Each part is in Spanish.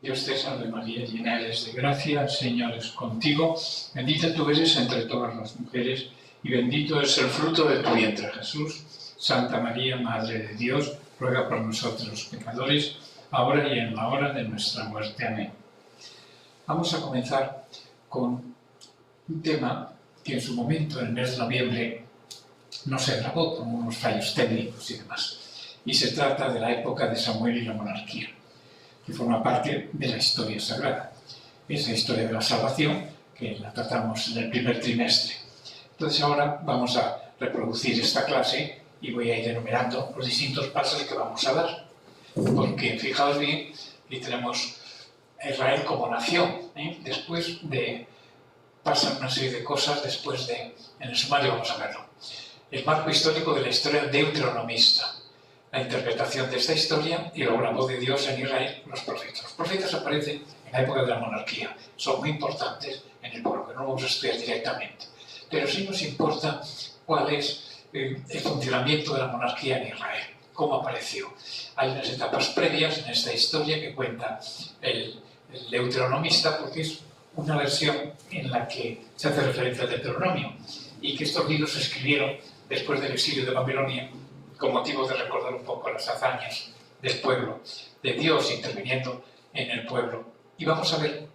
Dios te salve María, llena eres de gracia, el Señor es contigo, bendita tú eres entre todas las mujeres, y bendito es el fruto de tu vientre, Jesús. Santa María, Madre de Dios, ruega por nosotros los pecadores, ahora y en la hora de nuestra muerte. Amén. Vamos a comenzar con un tema que en su momento, en el mes de noviembre, no se grabó con unos fallos técnicos y demás. Y se trata de la época de Samuel y la monarquía, que forma parte de la historia sagrada. Esa historia de la salvación que la tratamos en el primer trimestre. Entonces ahora vamos a reproducir esta clase y voy a ir enumerando los distintos pasos que vamos a dar. Porque, fijaos bien, aquí tenemos a Israel como nación. Después de... pasan una serie de cosas después de... En el sumario vamos a verlo. El marco histórico de la historia deuteronomista. La interpretación de esta historia y luego la voz de Dios en Israel, los profetas. Los profetas aparecen en la época de la monarquía. Son muy importantes en el pueblo, que no vamos a estudiar directamente. Pero sí nos importa cuál es el funcionamiento de la monarquía en Israel, cómo apareció. Hay unas etapas previas en esta historia que cuenta el deuteronomista, porque es una versión en la que se hace referencia al Deuteronomio, y que estos libros se escribieron después del exilio de Babilonia, con motivo de recordar un poco las hazañas del pueblo, de Dios interviniendo en el pueblo. Y vamos a ver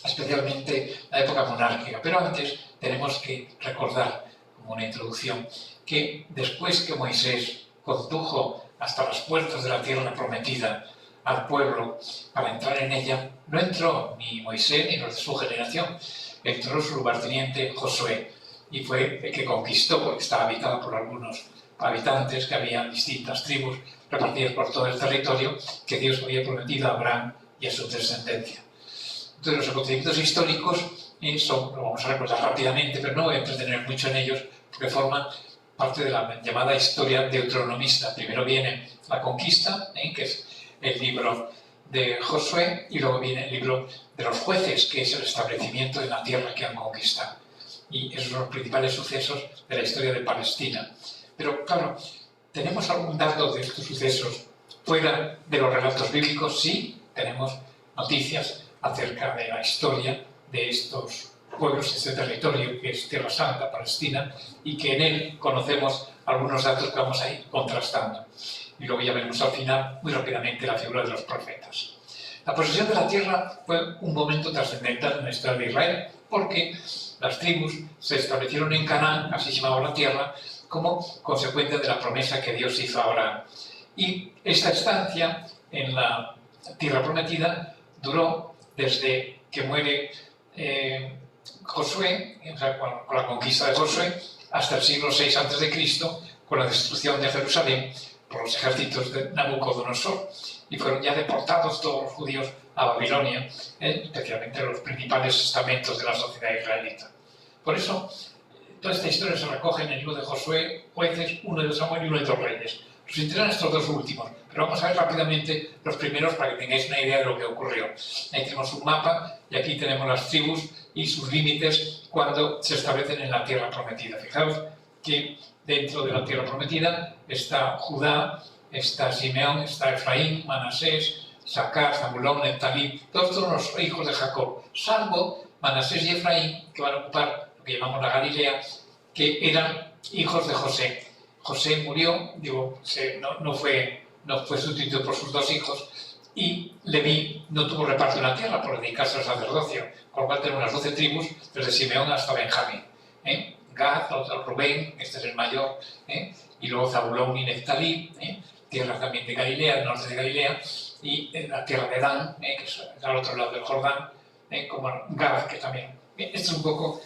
especialmente la época monárquica, pero antes tenemos que recordar, como una introducción, que después que Moisés condujo hasta las puertas de la tierra prometida al pueblo para entrar en ella, no entró ni Moisés ni los de su generación, entró su lugarteniente Josué, y fue el que conquistó, porque estaba habitada por algunos habitantes, que había distintas tribus repartidas por todo el territorio que Dios había prometido a Abraham y a su descendencia. Entonces los acontecimientos históricos lo vamos a recordar rápidamente, pero no voy a entretener mucho en ellos, porque forman parte de la llamada historia deuteronomista. Primero viene la conquista, que es el libro de Josué, y luego viene el libro de los jueces, que es el establecimiento de la tierra que han conquistado. Y esos son los principales sucesos de la historia de Palestina. Pero claro, ¿tenemos algún dato de estos sucesos fuera de los relatos bíblicos? Sí, tenemos noticias acerca de la historia de estos pueblos, este territorio que es Tierra Santa, Palestina, y que en él conocemos algunos datos que vamos a ir contrastando. Y luego ya veremos al final, muy rápidamente, la figura de los profetas. La posesión de la tierra fue un momento trascendental en la historia de Israel, porque las tribus se establecieron en Canaán, así se llamaba la tierra, como consecuencia de la promesa que Dios hizo a Abraham. Y esta estancia en la tierra prometida duró desde que muere Josué, o sea, con la conquista de Josué, hasta el siglo VI a.C., con la destrucción de Jerusalén por los ejércitos de Nabucodonosor, y fueron ya deportados todos los judíos a Babilonia, especialmente los principales estamentos de la sociedad israelita. Por eso, toda esta historia se recoge en el libro de Josué, Jueces, 1 de Samuel y 1 de los Reyes. Nos interesan estos dos últimos, pero vamos a ver rápidamente los primeros para que tengáis una idea de lo que ocurrió. Ahí tenemos un mapa y aquí tenemos las tribus y sus límites cuando se establecen en la tierra prometida. Fijaos que dentro de la tierra prometida está Judá, está Simeón, está Efraín, Manasés, Sacar, Zabulón, Neftalí, todos los hijos de Jacob, salvo Manasés y Efraín, que van a ocupar lo que llamamos la Galilea, que eran hijos de José. José murió, no fue sustituido por sus dos hijos, y Leví no tuvo reparto en la tierra por dedicarse al sacerdocio, con lo cual tenemos las 12 tribus, desde Simeón hasta Benjamín. Gad, Rubén, este es el mayor, y luego Zabulón y Neftalí, tierra también de Galilea, el norte de Galilea, y la tierra de Dan, que es al otro lado del Jordán, como Gad, que también. Este es un poco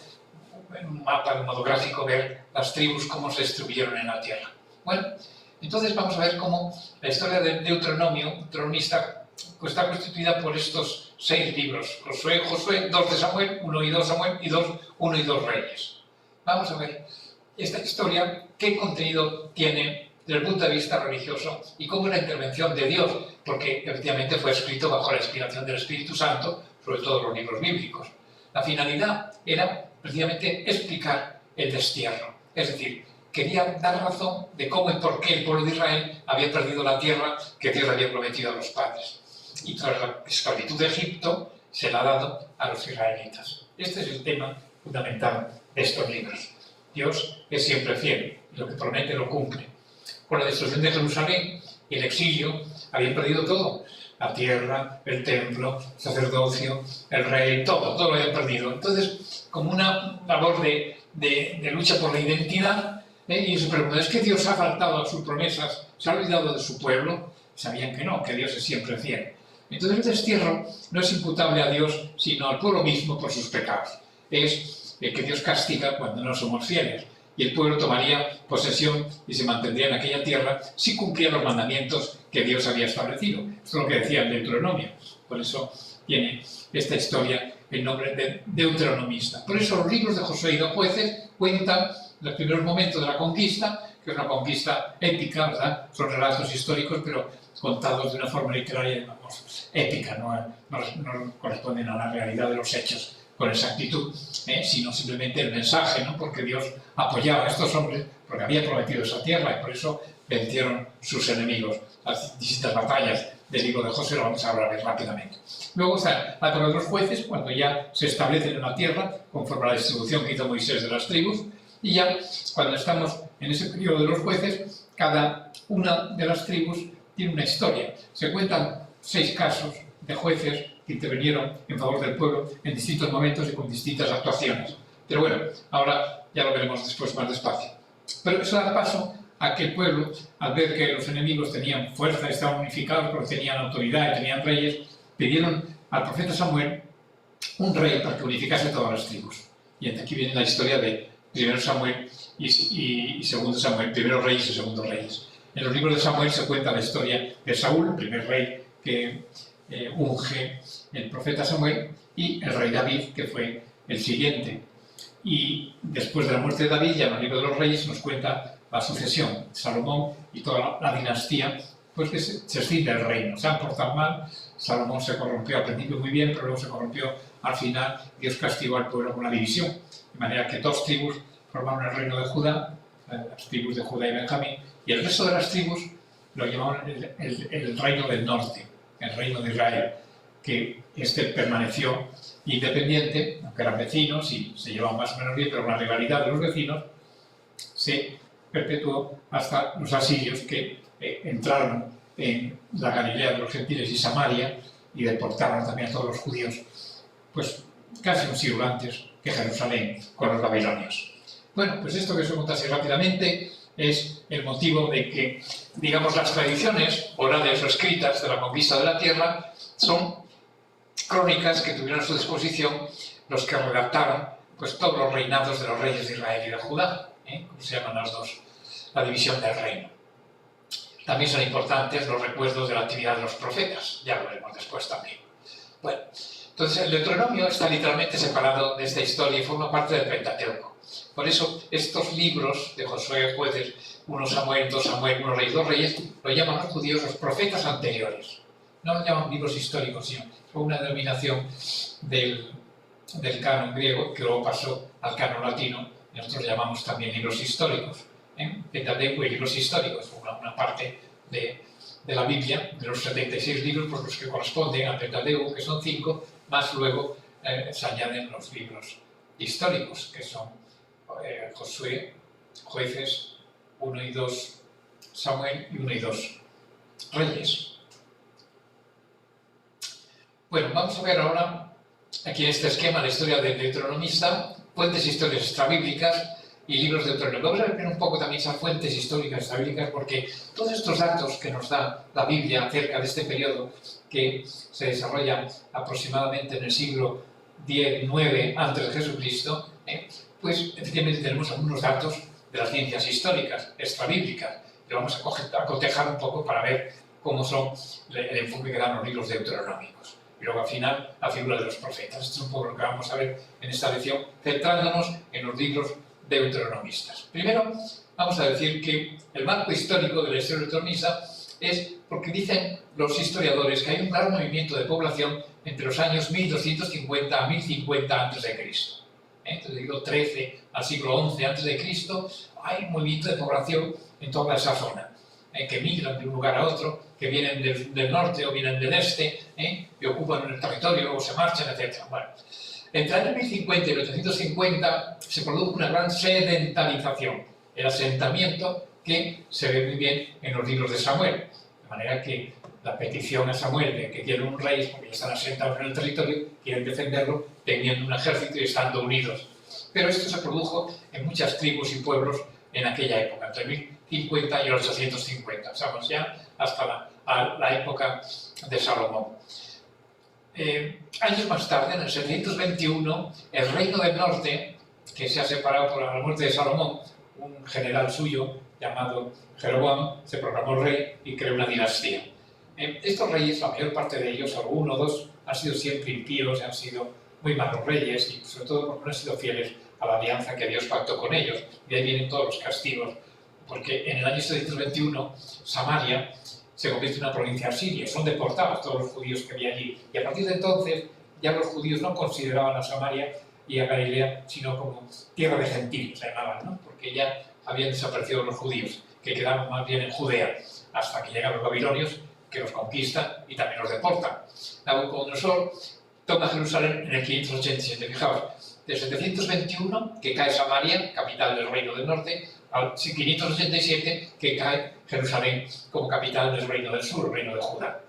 un mapa de modo gráfico, ver las tribus cómo se distribuyeron en la tierra. Bueno, entonces vamos a ver cómo la historia del deuteronomista pues está constituida por estos 6 libros: Josué, 2 de Samuel, 1 y 2 Samuel, y 1 y 2 Reyes. Vamos a ver esta historia, qué contenido tiene desde el punto de vista religioso y cómo es la intervención de Dios, porque efectivamente fue escrito bajo la inspiración del Espíritu Santo, sobre todo los libros bíblicos. La finalidad era precisamente explicar el destierro, es decir, quería dar razón de cómo y por qué el pueblo de Israel había perdido la tierra que Dios había prometido a los padres. y tras la esclavitud de Egipto se la ha dado a los israelitas. Este es el tema fundamental de estos libros. Dios es siempre fiel, y lo que promete lo cumple. Con la destrucción de Jerusalén y el exilio habían perdido todo. La tierra, el templo, el sacerdocio, el rey, todo lo habían perdido. Entonces, como una labor de lucha por la identidad, y se preguntan, ¿es que Dios ha faltado a sus promesas? ¿Se ha olvidado de su pueblo? Sabían que no, que Dios es siempre fiel. Entonces el destierro no es imputable a Dios, sino al pueblo mismo por sus pecados. Es el que Dios castiga cuando no somos fieles. Y el pueblo tomaría posesión y se mantendría en aquella tierra si cumplía los mandamientos que Dios había establecido. Esto es lo que decía el Deuteronomio. Por eso tiene esta historia el nombre de deuteronomista. Por eso los libros de Josué y de Jueces cuentan los primeros momentos de la conquista, que es una conquista épica, ¿verdad? Son relatos históricos, pero contados de una forma literaria, digamos, épica, no corresponden a la realidad de los hechos con exactitud, sino simplemente el mensaje, ¿no? Porque Dios apoyaba a estos hombres, porque había prometido esa tierra y por eso vencieron sus enemigos. Las distintas batallas del libro de Josué lo vamos a hablar rápidamente. Luego está la época de los jueces, cuando ya se establecen en la tierra, conforme a la distribución que hizo Moisés de las tribus, y ya cuando estamos en ese periodo de los jueces, cada una de las tribus tiene una historia. Se cuentan 6 casos de jueces que intervinieron en favor del pueblo en distintos momentos y con distintas actuaciones. Pero bueno, ahora ya lo veremos después más despacio. Pero eso da paso a que el pueblo, al ver que los enemigos tenían fuerza, estaban unificados porque tenían autoridad y tenían reyes, pidieron al profeta Samuel un rey para que unificase todas las tribus. Y aquí viene la historia de primero Samuel y segundo Samuel, primeros reyes y segundos reyes. En los libros de Samuel se cuenta la historia de Saúl, el primer rey que unge el profeta Samuel, y el rey David, que fue el siguiente. Y después de la muerte de David, ya en el libro de los reyes nos cuenta la sucesión, Salomón y toda la dinastía, pues que se extiende el reino. Se han portado mal, Salomón se corrompió al principio muy bien, pero luego se corrompió al final. Dios castigó al pueblo con la división, de manera que 2 tribus formaron el reino de Judá, las tribus de Judá y Benjamín, y el resto de las tribus lo llamaban el reino del norte, el reino de Israel, que este permaneció independiente, aunque eran vecinos y se llevaban más o menos bien, pero la rivalidad de los vecinos se perpetuó hasta los asirios, que entraron en la Galilea de los gentiles y Samaria y deportaron también a todos los judíos, pues casi un siglo antes que Jerusalén con los babilonios. Bueno, pues esto que os cuento así rápidamente es el motivo de que, digamos, las tradiciones orales o escritas de la conquista de la tierra son crónicas que tuvieron a su disposición los que redactaron pues todos los reinados de los reyes de Israel y de Judá, como se llaman las dos, la división del reino. También son importantes los recuerdos de la actividad de los profetas, ya lo veremos después también. Bueno, entonces el Deuteronomio está literalmente separado de esta historia y forma parte del Pentateuco. Por eso estos libros de Josué, Jueces, 1 Samuel, 2 Samuel, 1 Reyes, 2 Reyes, lo llaman los judíos los profetas anteriores. No lo llaman libros históricos, sino fue una denominación del canon griego que luego pasó al canon latino. Nosotros llamamos también libros históricos, Pentateuco y libros históricos, una parte de la Biblia, de los 76 libros por los que corresponden al Pentateuco, que son 5, más luego se añaden los libros históricos, que son Josué, Jueces, 1 y 2 Samuel y 1 y 2 Reyes. Bueno, vamos a ver ahora, aquí en este esquema, la historia del deuteronomista, fuentes históricas extrabíblicas y libros de Deuteronomio. Vamos a ver un poco también esas fuentes históricas extrabíblicas, porque todos estos datos que nos da la Biblia acerca de este periodo, que se desarrolla aproximadamente en el siglo X-IX antes de Jesucristo, pues efectivamente tenemos algunos datos de las ciencias históricas extrabíblicas, que vamos a cotejar un poco para ver cómo son el enfoque que dan los libros deuteronómicos. Y luego al final la figura de los profetas. Esto es un poco lo que vamos a ver en esta lección, centrándonos en los libros deuteronomistas. Primero, vamos a decir que el marco histórico de la historia deuteronomista es porque dicen los historiadores que hay un gran movimiento de población entre los años 1250 a 1050 a.C. Entonces, digo 13 al siglo XI a.C., hay un movimiento de población en toda esa zona. que migran de un lugar a otro, que vienen del norte o vienen del este, y ocupan el territorio o se marchan, etc. Bueno, entre el año 1050 y 1850 se produjo una gran sedentarización, el asentamiento que se ve muy bien en los libros de Samuel, de manera que la petición a Samuel de que quieren un rey, porque ya están asentados en el territorio, quieren defenderlo teniendo un ejército y estando unidos. Pero esto se produjo en muchas tribus y pueblos en aquella época, entre 1050 y 850, pasamos ya hasta la época de Salomón. Años más tarde, en el 721, el reino del norte, que se ha separado por la muerte de Salomón, un general suyo llamado Jeroboam, se proclamó rey y creó una dinastía. Estos reyes, la mayor parte de ellos, solo uno o dos, han sido siempre impíos, han sido muy malos reyes y sobre todo porque no han sido fieles a la alianza que Dios pactó con ellos. Y ahí vienen todos los castigos, porque en el año 721 Samaria se convierte en una provincia asiria, son deportados todos los judíos que había allí. Y a partir de entonces ya los judíos no consideraban a Samaria y a Galilea sino como tierra de gentiles, se llamaban, ¿no? Porque ya habían desaparecido los judíos, que quedaban más bien en Judea, hasta que llegan los babilonios, que los conquistan y también los deportan. Nabucodonosor toma Jerusalén en el 587, fijaos, de 721, que cae Samaria, capital del reino del norte, al 587, que cae Jerusalén como capital del reino del sur, el reino de Judá.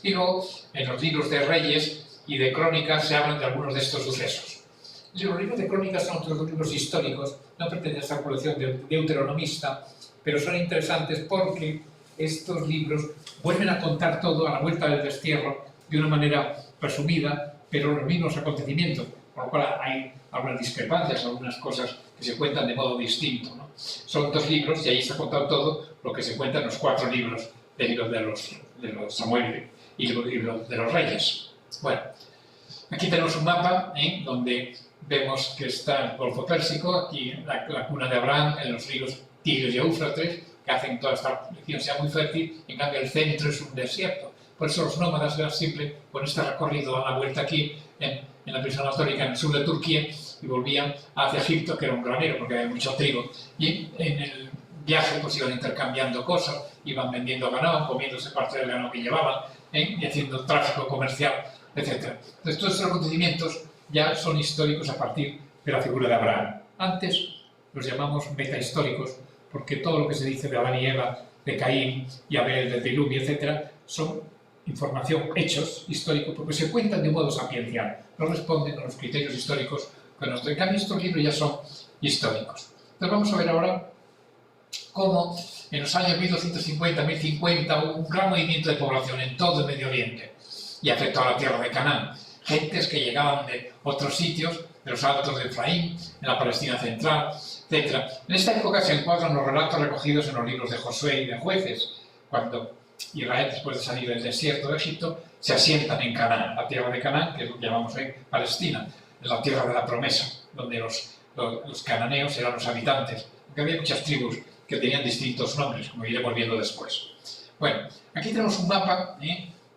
Y luego, en los libros de Reyes y de Crónicas se hablan de algunos de estos sucesos. Los libros de Crónicas son otros libros históricos, no pertenecen a esta colección deuteronomista, pero son interesantes porque estos libros vuelven a contar todo a la vuelta del destierro de una manera resumida, pero los mismos acontecimientos, por lo cual hay algunas discrepancias, algunas cosas que se cuentan de modo distinto, ¿no? Son dos libros y ahí se ha contado todo lo que se cuenta en los 4 libros de los Samuel y los de los Reyes. Bueno, aquí tenemos un mapa donde vemos que está el Golfo Pérsico, aquí la cuna de Abraham, en los ríos Tigris y Éufrates, que hacen toda esta región sea muy fértil, en cambio el centro es un desierto. Por eso los nómadas eran siempre, con este recorrido, daban la vuelta aquí, en la península anatólica, en el sur de Turquía, y volvían hacia Egipto, que era un granero, porque había mucho trigo. Y en el viaje pues iban intercambiando cosas, iban vendiendo ganado, comiéndose parte del ganado que llevaban, y haciendo tráfico comercial, etc. Entonces todos estos acontecimientos ya son históricos a partir de la figura de Abraham. Antes los llamamos metahistóricos, porque todo lo que se dice de Adán y Eva, de Caín y Abel, del diluvio, etc., son información, hechos históricos, porque se cuentan de un modo sapiencial, no responden a los criterios históricos que nos traen. En cambio, estos libros ya son históricos. Entonces vamos a ver ahora cómo en los años 1250-1050 hubo un gran movimiento de población en todo el Medio Oriente y afectó a la tierra de Canaán. Gentes que llegaban de otros sitios, de los altos de Efraín, en la Palestina central, etc. En esta época se encuadran los relatos recogidos en los libros de Josué y de Jueces, cuando Israel, después de salir del desierto de Egipto, se asientan en Canaán, la tierra de Canaán, que es lo que llamamos hoy Palestina, en la tierra de la promesa, donde los cananeos eran los habitantes, porque había muchas tribus que tenían distintos nombres, como iremos viendo después. Bueno, aquí tenemos un mapa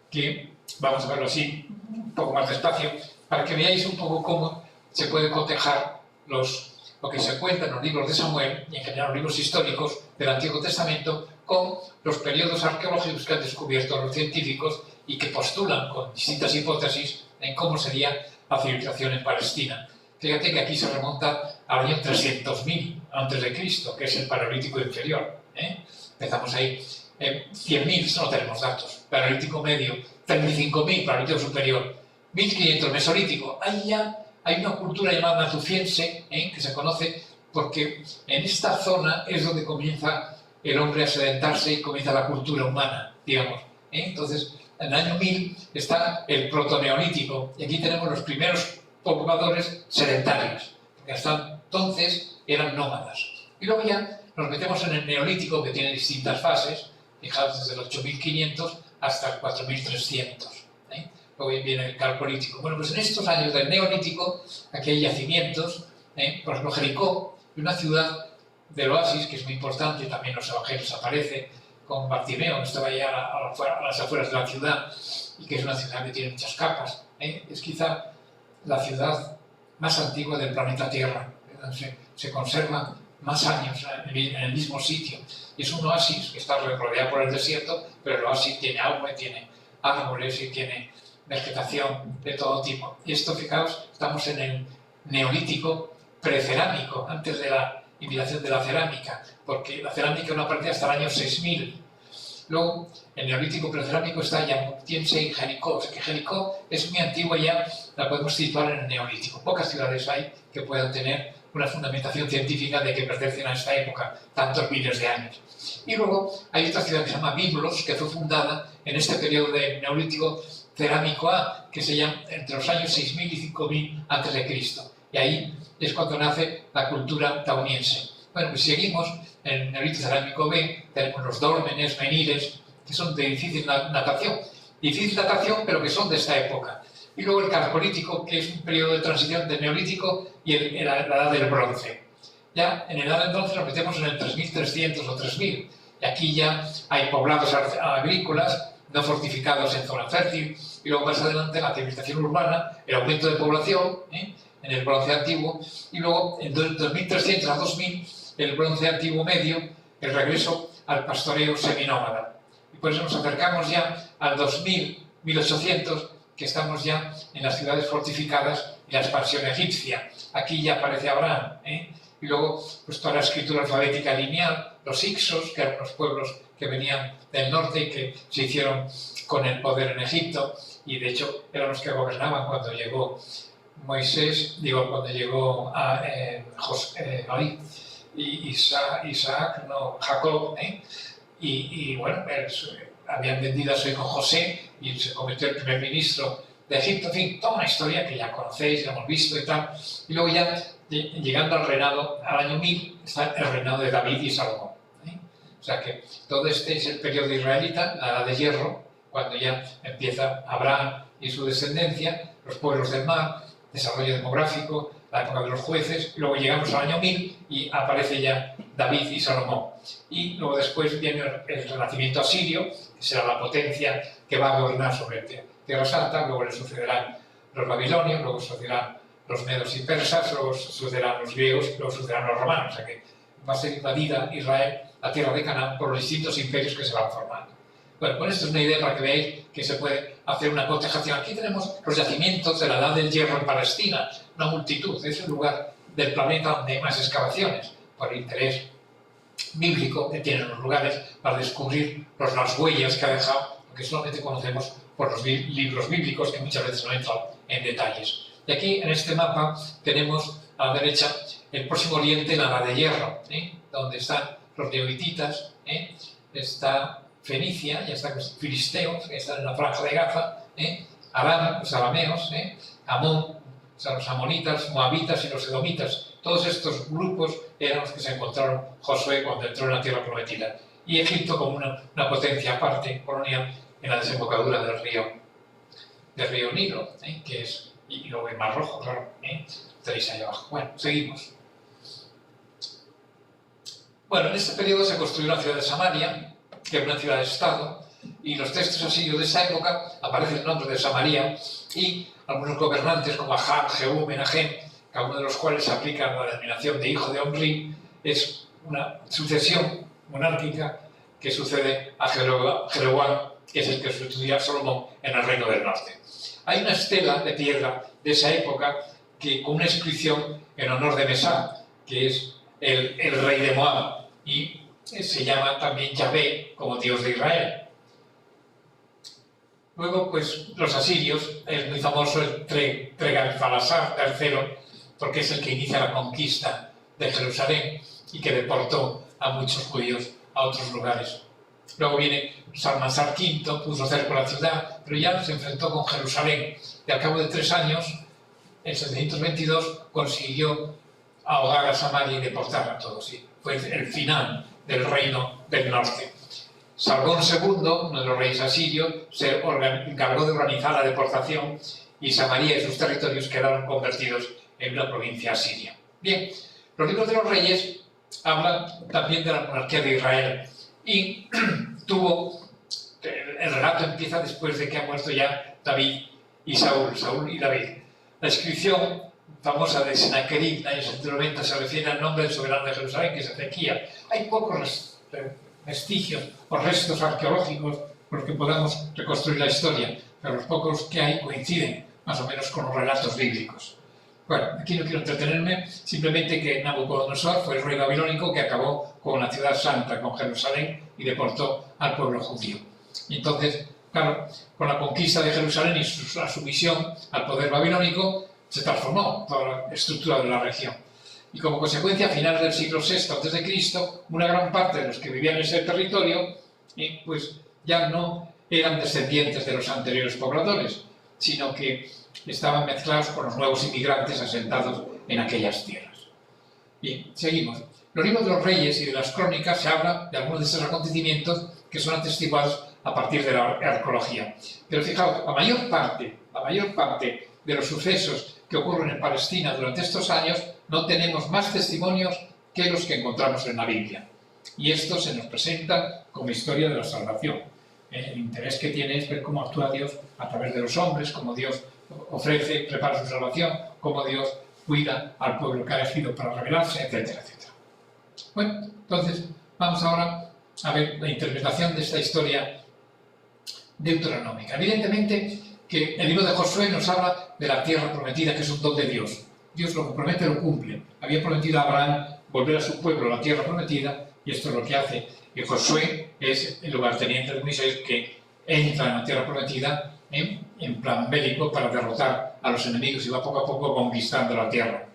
que vamos a verlo así, un poco más despacio, para que veáis un poco cómo se puede cotejar lo que se cuenta en los libros de Samuel y en general los libros históricos del Antiguo Testamento con los periodos arqueológicos que han descubierto los científicos y que postulan con distintas hipótesis en cómo sería la civilización en Palestina. Fíjate que aquí se remonta al año 300.000 a.C., que es el Paleolítico inferior. Empezamos ahí, 100.000 no tenemos datos, Paleolítico medio, 35.000 Paleolítico superior, 1.500 Mesolítico. Ahí ya hay una cultura llamada natufiense, que se conoce porque en esta zona es donde comienza el hombre a sedentarse y comienza la cultura humana, digamos. Entonces, en el año 1000 está el protoneolítico y aquí tenemos los primeros pobladores sedentarios, porque hasta entonces eran nómadas. Y luego ya nos metemos en el neolítico, que tiene distintas fases, fijaos, desde el 8500 hasta el 4300. Luego viene el calcolítico. Bueno, pues en estos años del neolítico, aquí hay yacimientos, por ejemplo, Jericó, una ciudad del oasis, que es muy importante, también en los evangelios aparece, con Bartimeo, que estaba ya a las afueras de la ciudad, y que es una ciudad que tiene muchas capas. Es quizá la ciudad más antigua del planeta Tierra. Se conservan más años en el mismo sitio. Y es un oasis que está rodeado por el desierto, pero el oasis tiene agua y tiene árboles y tiene vegetación de todo tipo. Y esto, fijaos, estamos en el neolítico precerámico, antes de la invitación de la cerámica, porque la cerámica no aparece hasta el año 6000. Luego, el neolítico precerámico está ya en Jericó. O sea que Jericó es muy antigua, ya la podemos situar en el neolítico. Pocas ciudades hay que puedan tener una fundamentación científica de que pertenecen a esta época, tantos miles de años. Y luego hay otra ciudad que se llama Biblos, que fue fundada en este periodo de neolítico cerámico A, que se llama entre los años 6000 y 5000 a.C. Y ahí es cuando nace la cultura tauniense. Bueno, pues seguimos en el neolítico cerámico B, tenemos los dólmenes, menires, que son de difícil datación, pero que son de esta época. Y luego el carbolítico, que es un periodo de transición del neolítico y la edad del bronce. Ya en la edad del bronce nos metemos en el 3300 o 3000, y aquí ya hay poblados agrícolas no fortificados en zona fértil, y luego más adelante la civilización urbana, el aumento de población en el bronce antiguo, y luego en 2300 a 2000 el bronce antiguo medio, el regreso al pastoreo seminómada. Y por eso nos acercamos ya al 2000, 1800, que estamos ya en las ciudades fortificadas y la expansión egipcia. Aquí ya aparece Abraham, y luego pues toda la escritura alfabética lineal, los Ixos, que eran los pueblos que venían del norte y que se hicieron con el poder en Egipto, y de hecho eran los que gobernaban cuando llegó Moisés, cuando llegó a Jacob, y bueno, habían vendido a su hijo José y se convirtió en primer ministro de Egipto. En fin, toda una historia que ya conocéis, ya hemos visto y tal. Y luego ya, llegando al reinado, al año 1000, está el reinado de David y Salomón. O sea que todo este es el periodo israelita, la edad de hierro, cuando ya empieza Abraham y su descendencia, los pueblos del mar, desarrollo demográfico, la época de los jueces, y luego llegamos al año 1000 y aparece ya David y Salomón. Y luego después viene el renacimiento asirio, que será la potencia que va a gobernar sobre Tierra Santa, luego le sucederán los babilonios, luego sucederán los medos y persas, luego sucederán los griegos, luego sucederán los romanos. O sea que va a ser invadida Israel, la tierra de Canaán, por los distintos imperios que se van formando. Bueno, con esto es una idea para que veáis que se puede hacer una cotejación. Aquí tenemos los yacimientos de la Edad del Hierro en Palestina, una multitud. Es el lugar del planeta donde hay más excavaciones, por el interés bíblico que tienen los lugares para descubrir las huellas que ha dejado, porque solamente conocemos por los libros bíblicos, que muchas veces no entran en detalles. Y aquí, en este mapa, tenemos a la derecha el Próximo Oriente, la Edad de Hierro, donde están los neolititas, está Fenicia, ya están los filisteos, que están en la franja de Gaza, Aram, los arameos, Amón, o sea, los amonitas, moabitas y los edomitas. Todos estos grupos eran los que se encontraron Josué cuando entró en la tierra prometida. Y Egipto como una potencia aparte, colonial, en la desembocadura del río Nilo, que es, y luego el Mar Rojo, claro, tenéis ahí abajo. Bueno, seguimos. Bueno, en este periodo se construyó la ciudad de Samaria, que era una ciudad-estado, y en los textos asirios de esa época aparece el nombre de Samaria, y algunos gobernantes como Ahab, Jehú, Menahem, cada uno de los cuales aplican la denominación de hijo de Omri, es una sucesión monárquica que sucede a Jeroboam, que es el que sustituye a Salomón en el Reino del Norte. Hay una estela de piedra de esa época con una inscripción en honor de Mesá, que es el rey de Moab, y se llama también Yahvé como Dios de Israel. Luego, pues, los asirios, es muy famoso el Tregalfalasar III, porque es el que inicia la conquista de Jerusalén y que deportó a muchos judíos a otros lugares. Luego viene Salmanasar V, puso cerco a la ciudad, pero ya se enfrentó con Jerusalén. Y al cabo de 3 años, en 722, consiguió ahogar a Samaria y deportar a todos. Y fue el final del reino del norte. Sargón II, uno de los reyes asirios, se encargó de organizar la deportación y Samaria y sus territorios quedaron convertidos en una provincia asiria. Bien, los libros de los reyes hablan también de la monarquía de Israel y el relato empieza después de que ha muerto ya David y Saúl y David. La inscripción famosa de Sennacherib, en el año 190, se refiere al nombre del soberano de Jerusalén, que es Ezequiel. Hay pocos vestigios o restos arqueológicos por los que podamos reconstruir la historia, pero los pocos que hay coinciden más o menos con los relatos bíblicos. Bueno, aquí no quiero entretenerme, simplemente que Nabucodonosor fue el rey babilónico que acabó con la ciudad santa, con Jerusalén, y deportó al pueblo judío. Y entonces, claro, con la conquista de Jerusalén y la sumisión al poder babilónico, se transformó toda la estructura de la región. Y como consecuencia, a finales del siglo VI a.C., una gran parte de los que vivían en ese territorio, pues ya no eran descendientes de los anteriores pobladores, sino que estaban mezclados con los nuevos inmigrantes asentados en aquellas tierras. Bien, seguimos. En los libros de los reyes y de las crónicas se habla de algunos de esos acontecimientos que son atestiguados a partir de la arqueología. Pero fijaos, la mayor parte de los sucesos que ocurren en Palestina durante estos años no tenemos más testimonios que los que encontramos en la Biblia. Y esto se nos presenta como historia de la salvación. El interés que tiene es ver cómo actúa Dios a través de los hombres, cómo Dios ofrece, prepara su salvación, cómo Dios cuida al pueblo que ha elegido para revelarse, etcétera, etcétera. Bueno, entonces vamos ahora a ver la interpretación de esta historia deuteronómica. Evidentemente que el libro de Josué nos habla de la tierra prometida, que es un don de Dios. Dios lo que promete lo cumple. Había prometido a Abraham volver a su pueblo a la tierra prometida, y esto es lo que hace. Y Josué es el lugarteniente de Moisés que entra en la tierra prometida en plan bélico para derrotar a los enemigos y va poco a poco conquistando la tierra.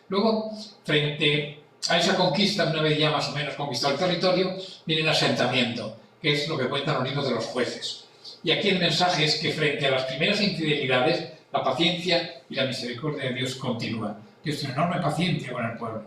Luego, frente a esa conquista, una vez ya más o menos conquistado el territorio, viene el asentamiento, que es lo que cuentan los libros de los jueces. Y aquí el mensaje es que frente a las primeras infidelidades, la paciencia y la misericordia de Dios continúan. Dios tiene enorme paciencia con el pueblo.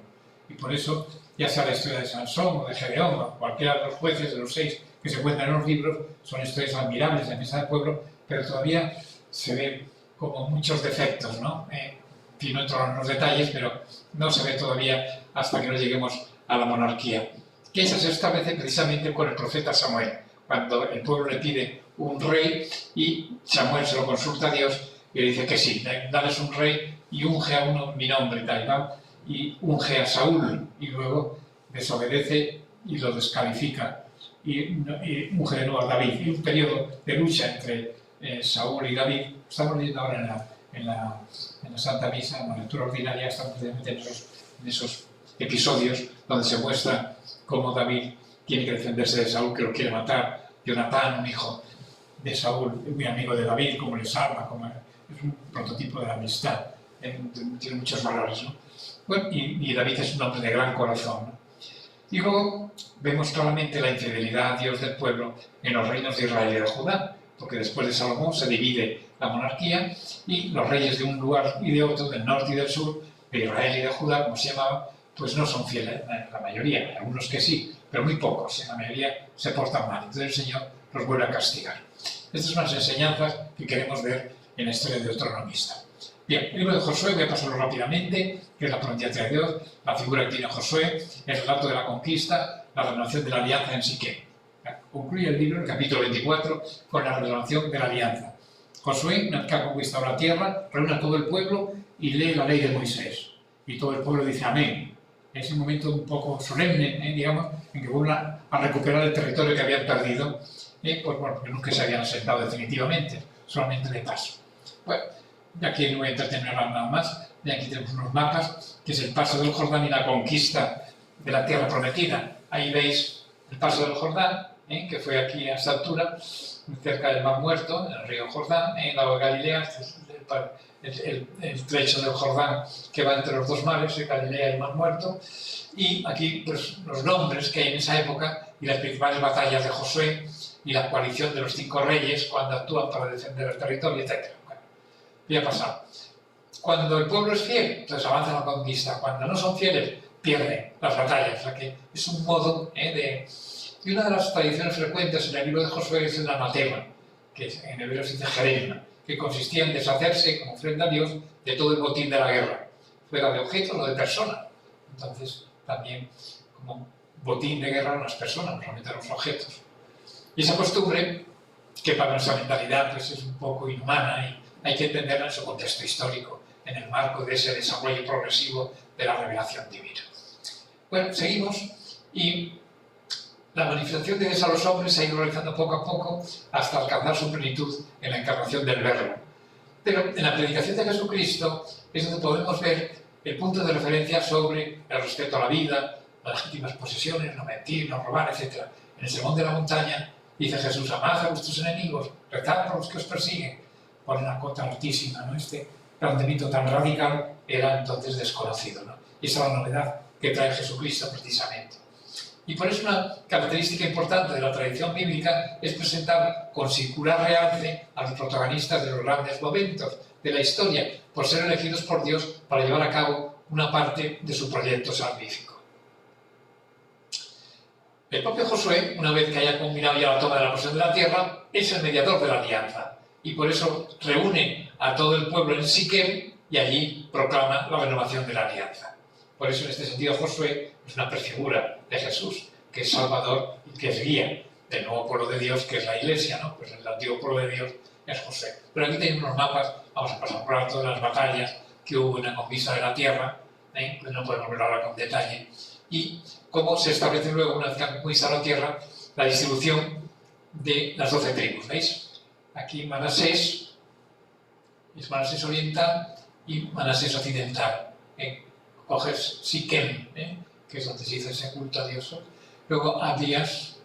Y por eso, ya sea la historia de Sansón o de Gedeón o cualquiera de los jueces, de los 6 que se cuentan en los libros, son historias admirables de la mesa del pueblo, pero todavía se ven como muchos defectos, ¿no? No entro en los detalles, pero no se ve todavía hasta que no lleguemos a la monarquía. Que esa se establece precisamente con el profeta Samuel, cuando el pueblo le pide un rey y Samuel se lo consulta a Dios y le dice que sí, dales un rey y unge a uno mi nombre y tal, ¿no? Y unge a Saúl y luego desobedece y lo descalifica y unge de nuevo a David. Y un periodo de lucha entre Saúl y David, estamos leyendo ahora en la Santa Misa, en la lectura ordinaria, estamos precisamente en esos episodios donde se muestra cómo David tiene que defenderse de Saúl, que lo quiere matar. Jonatán, un hijo de Saúl, muy amigo de David, como le salva, es un prototipo de la amistad, tiene muchos valores, ¿no? Bueno, y David es un hombre de gran corazón, ¿no? Y luego vemos claramente la infidelidad a Dios del pueblo en los reinos de Israel y de Judá, porque después de Salomón se divide la monarquía y los reyes de un lugar y de otro, del norte y del sur, de Israel y de Judá, como se llamaban, pues no son fieles, la mayoría, algunos que sí, pero muy pocos, la mayoría se portan mal. Entonces el Señor los vuelve a castigar. Estas son las enseñanzas que queremos ver en la historia deuteronomista. Bien, el libro de Josué, voy a pasarlo rápidamente, que es la prometida de Dios, la figura que tiene Josué, el relato de la conquista, la renovación de la alianza en Siquem. Concluye el libro, el capítulo 24, con la renovación de la alianza. Josué, una vez que ha conquistado la tierra, reúne a todo el pueblo y lee la ley de Moisés. Y todo el pueblo dice amén. Es un momento un poco solemne, digamos, en que vuelven a recuperar el territorio que habían perdido, pues bueno, porque nunca se habían asentado definitivamente, solamente de paso. Bueno, de aquí no voy a entretener nada más. De aquí tenemos unos mapas, que es el paso del Jordán y la conquista de la tierra prometida. Ahí veis el paso del Jordán, que fue aquí a esta altura, cerca del Mar Muerto, en el río Jordán, en el lago de Galilea. Este es el trecho del Jordán que va entre los dos mares, Galilea y el Mar Muerto. Y aquí pues, los nombres que hay en esa época y las principales batallas de Josué y la coalición de los 5 reyes cuando actúan para defender el territorio, etc. Bueno, ya ha pasado. Cuando el pueblo es fiel, entonces avanza la conquista. Cuando no son fieles, pierden las batallas. O sea que es un modo de... Y una de las tradiciones frecuentes en el libro de Josué es el anatema, que en hebreo se dice jerema, que consistía en deshacerse, como ofrenda a Dios, de todo el botín de la guerra, fuera de objetos o de personas. Entonces, también como botín de guerra a las personas, no solamente a los objetos. Y esa costumbre, que para nuestra mentalidad pues, es un poco inhumana y hay que entenderla en su contexto histórico. en el marco de ese desarrollo progresivo de la revelación divina. Bueno, seguimos y la manifestación de Dios a los hombres se ha ido realizando poco a poco hasta alcanzar su plenitud en la encarnación del Verbo. Pero en la predicación de Jesucristo es donde podemos ver el punto de referencia sobre el respeto a la vida, las legítimas posesiones, no mentir, no robar, etc. En el Sermón de la Montaña dice Jesús: amad a vuestros enemigos, rezad por los que os persiguen. Pone una cota altísima, ¿no? Este planteamiento tan radical era entonces desconocido, ¿no? Y esa es la novedad que trae Jesucristo precisamente. Y por eso una característica importante de la tradición bíblica es presentar con singular realce a los protagonistas de los grandes momentos de la historia, por ser elegidos por Dios para llevar a cabo una parte de su proyecto salvífico. El propio Josué, una vez que haya culminado ya la toma de la posesión de la tierra, es el mediador de la alianza, y por eso reúne a todo el pueblo en Siquem y allí proclama la renovación de la alianza. Por eso, en este sentido, Josué es una prefigura de Jesús, que es Salvador y que es guía del nuevo pueblo de Dios, que es la Iglesia, ¿no? Pues el antiguo pueblo de Dios es Josué. Pero aquí tenemos unos mapas, vamos a pasar por alto, de las batallas que hubo en la conquista de la tierra, pues no podemos verlo ahora con detalle, y cómo se establece luego, una vez que han conquistado la tierra, la distribución de las 12 tribus. ¿Veis? Aquí Manasés, es Manasés oriental y Manasés occidental. Coges Siquem, que es donde se hizo ese culto a Dios. Luego Abías,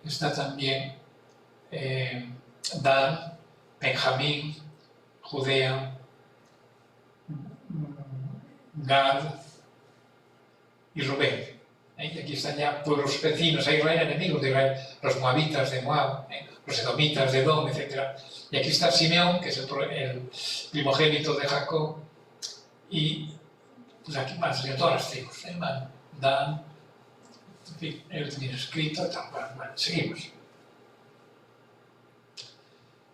está también Dan, Benjamín, Judea, Gad y Rubén. Y aquí están ya pueblos vecinos a Israel, enemigos de Israel, los moabitas de Moab, los edomitas de Edom, etc. Y aquí está Simeón, que es el primogénito de Jacob, y pues aquí más de todas las tribus, Dan, en fin, él tiene escrito, tal cual. Bueno, seguimos.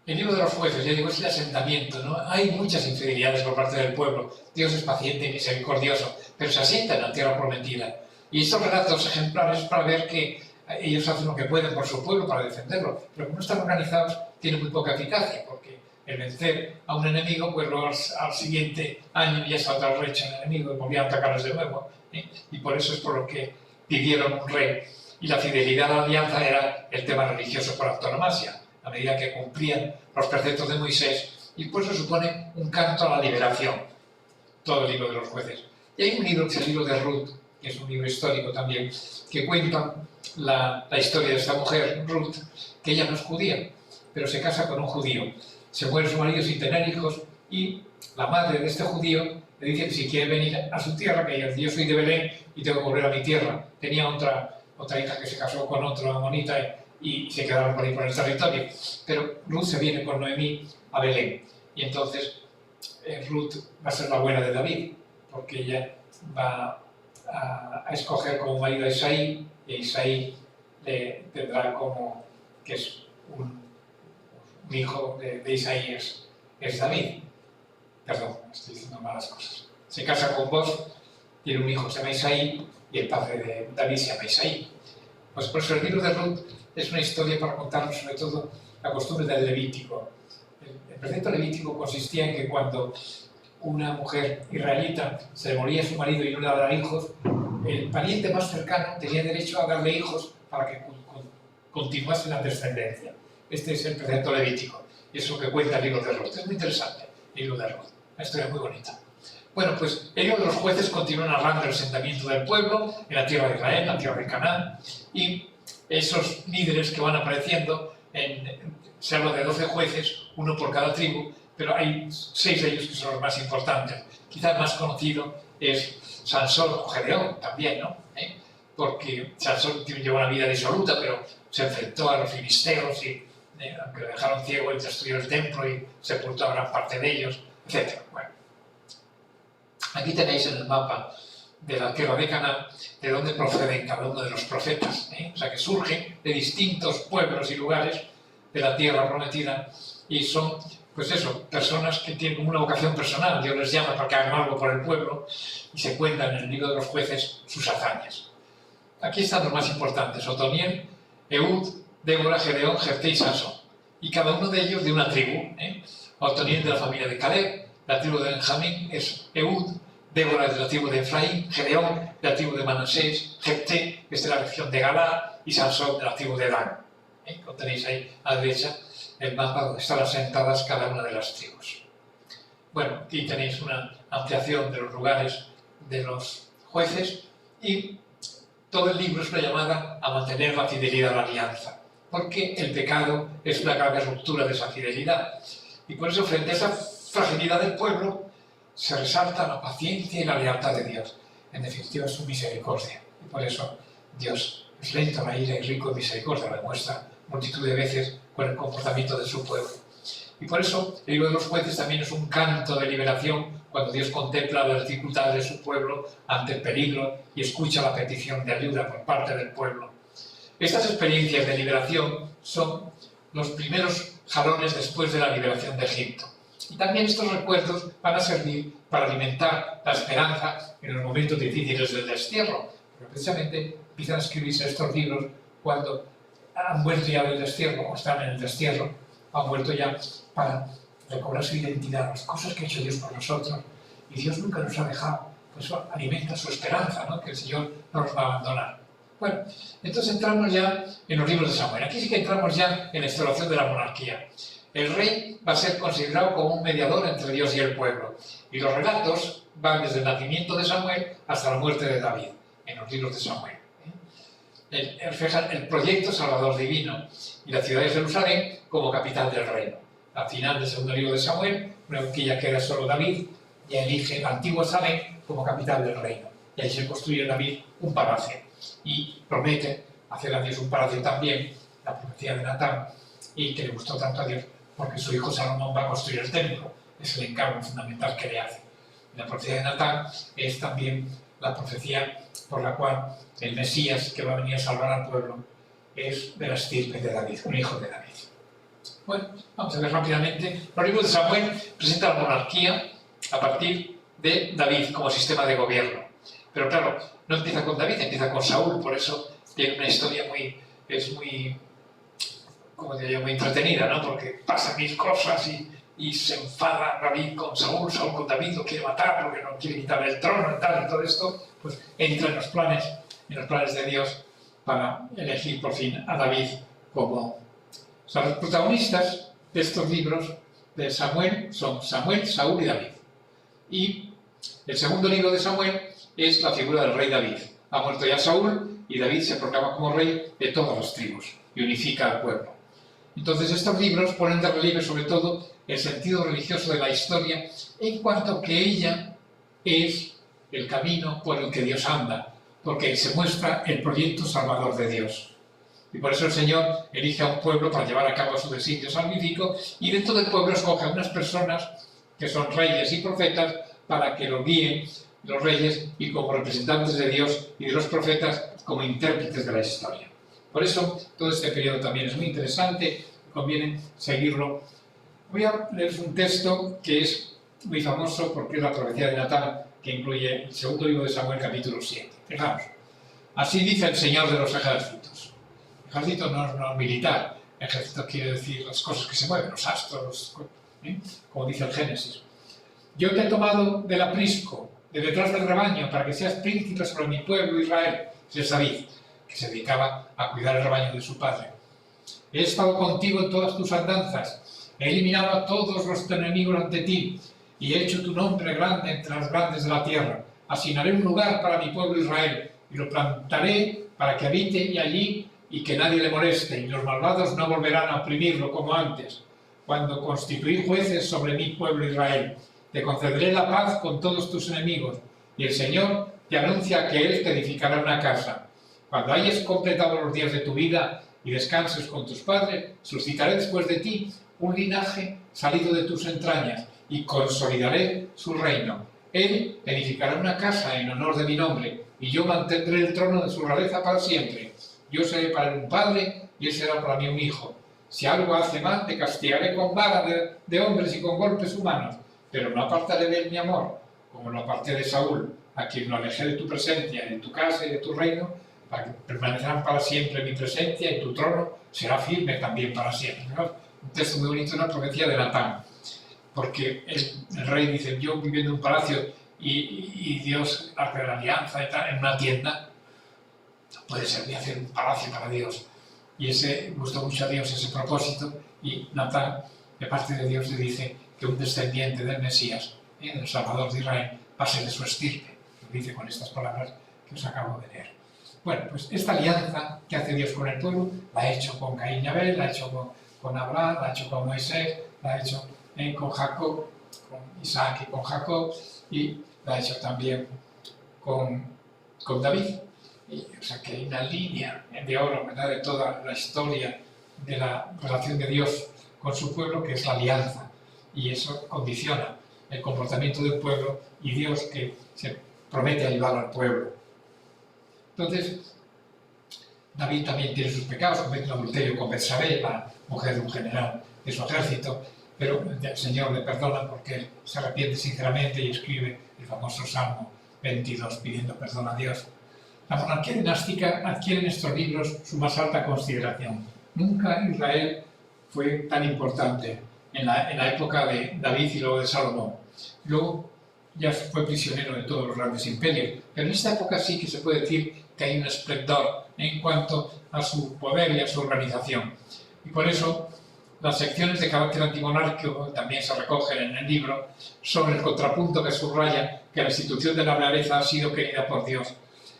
El libro de los jueces, ya digo, es el asentamiento, ¿no? Hay muchas infidelidades por parte del pueblo. Dios es paciente y misericordioso, pero se asienta en la tierra prometida. Y estos relatos ejemplares para ver que ellos hacen lo que pueden por su pueblo para defenderlo, pero como no están organizados, tienen muy poca eficacia, porque el vencer a un enemigo, pues luego al siguiente año ya está otra recha el enemigo y volvían a atacarles de nuevo. Y por eso es por lo que pidieron un rey. Y la fidelidad a la alianza era el tema religioso por antonomasia, a medida que cumplían los preceptos de Moisés, y por eso supone un canto a la liberación, todo el libro de los jueces. Y hay un libro, que es el libro de Ruth, que es un libro histórico también, que cuenta la historia de esta mujer, Ruth, que ella no es judía, pero se casa con un judío. Se muere su marido sin tener hijos, y la madre de este judío le dice que si quiere venir a su tierra, que yo soy de Belén y tengo que volver a mi tierra. Tenía otra hija que se casó con otro amonita y se quedaron por ahí por el territorio. Pero Ruth se viene con Noemí a Belén, y entonces Ruth va a ser la abuela de David, porque ella va a escoger como marido a Isaí, y a Isaí le tendrá como que es un hijo de Isaí es David. Perdón, estoy diciendo malas cosas. Se casa con vos, tiene un hijo que se llama Isaí, y el padre de David se llama Isaí. Pues por eso el libro de Ruth es una historia para contarnos sobre todo la costumbre del Levítico. El precepto levítico consistía en que cuando una mujer israelita se le moría a su marido y no le daba hijos, el pariente más cercano tenía derecho a darle hijos para que continuase la descendencia. Este es el precepto levítico, y es lo que cuenta el libro de Ruth. Es muy interesante el libro de Ruth, una historia muy bonita. Bueno, pues el libro de los jueces continúa narrando el asentamiento del pueblo en la tierra de Israel, en la tierra de Canaán, y esos líderes que van apareciendo, se habla de 12 jueces, uno por cada tribu, pero hay 6 de ellos que son los más importantes. Quizás el más conocido es Sansón o Gedeón también, ¿no? Porque Sansón llevó una vida disoluta, pero se enfrentó a los filisteos y aunque lo dejaron ciego, él destruyó el templo y sepultó a gran parte de ellos, etc. Bueno, aquí tenéis en el mapa de la tierra de Canaán de dónde proceden cada uno de los profetas, O sea, que surgen de distintos pueblos y lugares de la tierra prometida, y son, pues eso, personas que tienen como una vocación personal. Dios les llama para que hagan algo por el pueblo, y se cuentan en el libro de los jueces sus hazañas. Aquí están los más importantes: Otoniel, Ehud, Débora, Gedeón, Jefté y Sansón, y cada uno de ellos de una tribu. Otoniel de la familia de Caleb, de la tribu de Benjamín es Ehud, Débora es de la tribu de Efraín, Gedeón de la tribu de Manasés, Jefté es de la región de Galaad y Sansón de la tribu de Dan. Lo tenéis ahí a la derecha, el mapa donde están asentadas cada una de las tribus. Bueno, aquí tenéis una ampliación de los lugares de los jueces y todo el libro es una llamada a mantener la fidelidad a la alianza, porque el pecado es una grave ruptura de esa fidelidad. Y por eso, frente a esa fragilidad del pueblo, se resalta la paciencia y la lealtad de Dios. En definitiva, su misericordia. Y por eso Dios es lento a la ira y rico en misericordia, lo demuestra multitud de veces con el comportamiento de su pueblo. Y por eso el libro de los jueces también es un canto de liberación cuando Dios contempla las dificultades de su pueblo ante el peligro y escucha la petición de ayuda por parte del pueblo. Estas experiencias de liberación son los primeros jalones después de la liberación de Egipto. Y también estos recuerdos van a servir para alimentar la esperanza en los momentos difíciles del destierro. Pero precisamente empiezan a escribirse estos libros cuando han vuelto ya del destierro o están en el destierro, han vuelto ya para recobrar su identidad, las cosas que ha hecho Dios por nosotros. Y Dios nunca nos ha dejado, pues eso alimenta su esperanza, ¿no? Que el Señor no nos va a abandonar. Bueno, entonces entramos ya en los libros de Samuel. Aquí sí que entramos ya en la instauración de la monarquía. El rey va a ser considerado como un mediador entre Dios y el pueblo. Y los relatos van desde el nacimiento de Samuel hasta la muerte de David, en los libros de Samuel. Reflejan el proyecto salvador divino y la ciudad de Jerusalén como capital del reino. Al final del segundo libro de Samuel, una vez que ya queda solo David, ya elige el antiguo Salem como capital del reino. Y ahí se construye David un palacio. Y promete hacer a Dios un palacio también, la profecía de Natán, y que le gustó tanto a Dios, porque su hijo Salomón va a construir el templo. Es el encargo fundamental que le hace. La profecía de Natán es también la profecía por la cual el Mesías que va a venir a salvar al pueblo es de la estirpe de David, un hijo de David. Bueno, vamos a ver rápidamente. Los libros de Samuel presentan la monarquía a partir de David como sistema de gobierno. Pero claro, no empieza con David, empieza con Saúl, por eso tiene una historia muy entretenida, ¿no? Porque pasan mil cosas y se enfada David con Saúl, Saúl con David, lo quiere matar porque no quiere quitarle el trono y tal, y todo esto pues entra en los planes de Dios para elegir por fin a David como... O sea, los protagonistas de estos libros de Samuel son Samuel, Saúl y David. Y el segundo libro de Samuel es la figura del rey David. Ha muerto ya Saúl y David se proclama como rey de todas las tribus y unifica al pueblo. Entonces estos libros ponen de relieve sobre todo el sentido religioso de la historia en cuanto que ella es el camino por el que Dios anda, porque se muestra el proyecto salvador de Dios. Y por eso el Señor elige a un pueblo para llevar a cabo su designio salvífico y dentro del pueblo escoge a unas personas que son reyes y profetas para que lo guíen los reyes y como representantes de Dios y de los profetas como intérpretes de la historia. Por eso todo este periodo también es muy interesante, conviene seguirlo. Voy a leer un texto que es muy famoso porque es la profecía de Natán, que incluye el segundo libro de Samuel, capítulo 7. Fijaos, así dice el Señor de los ejércitos. Ejército no es militar, ejército quiere decir las cosas que se mueven, los astros, como dice el Génesis. Yo te he tomado del aprisco, de detrás del rebaño, para que seas príncipe sobre mi pueblo Israel. Es David, que se dedicaba a cuidar el rebaño de su padre. He estado contigo en todas tus andanzas, he eliminado a todos los enemigos ante ti, y he hecho tu nombre grande entre las grandes de la tierra. Asignaré un lugar para mi pueblo Israel, y lo plantaré para que habite y allí y que nadie le moleste, y los malvados no volverán a oprimirlo como antes. Cuando constituí jueces sobre mi pueblo Israel, te concederé la paz con todos tus enemigos, y el Señor te anuncia que Él te edificará una casa. Cuando hayas completado los días de tu vida y descanses con tus padres, suscitaré después de ti un linaje salido de tus entrañas, y consolidaré su reino. Él edificará una casa en honor de mi nombre, y yo mantendré el trono de su realeza para siempre. Yo seré para él un padre, y él será para mí un hijo. Si algo hace mal, te castigaré con vara de hombres y con golpes humanos, pero no apartaré de él mi amor, como lo aparté de Saúl, a quien lo alejé de tu presencia, de tu casa y de tu reino, para que permanecerán para siempre en mi presencia, y tu trono será firme también para siempre. ¿No? Un texto muy bonito, una profecía de Natán. porque el rey dice, yo viviendo en un palacio y Dios hace la alianza y tal, en una tienda, no puede ser de hacer un palacio para Dios. Y ese gustó mucho a Dios ese propósito, y Natán, de parte de Dios, le dice que un descendiente del Mesías, el Salvador de Israel, va a ser de su estirpe. Lo dice con estas palabras que os acabo de leer. Bueno, pues esta alianza que hace Dios con el pueblo, la ha hecho con Caín y Abel, la ha hecho con Abraham, la ha hecho con Moisés, la ha hecho con Jacob, con Isaac y con Jacob, y la ha hecho también con David. O sea que hay una línea de oro, ¿verdad?, de toda la historia de la relación de Dios con su pueblo, que es la alianza. Y eso condiciona el comportamiento del pueblo y Dios que se promete ayudar al pueblo. Entonces, David también tiene sus pecados, comete un adulterio con Betsabé, la mujer de un general de su ejército, pero el Señor le perdona porque él se arrepiente sinceramente y escribe el famoso Salmo 22 pidiendo perdón a Dios. La monarquía dinástica adquiere en estos libros su más alta consideración. Nunca Israel fue tan importante en la época de David y luego de Salomón. Luego ya fue prisionero de todos los grandes imperios, pero en esta época sí que se puede decir que hay un esplendor en cuanto a su poder y a su organización. Y por eso las secciones de carácter antimonárquico también se recogen en el libro sobre el contrapunto que subraya que la institución de la realeza ha sido querida por Dios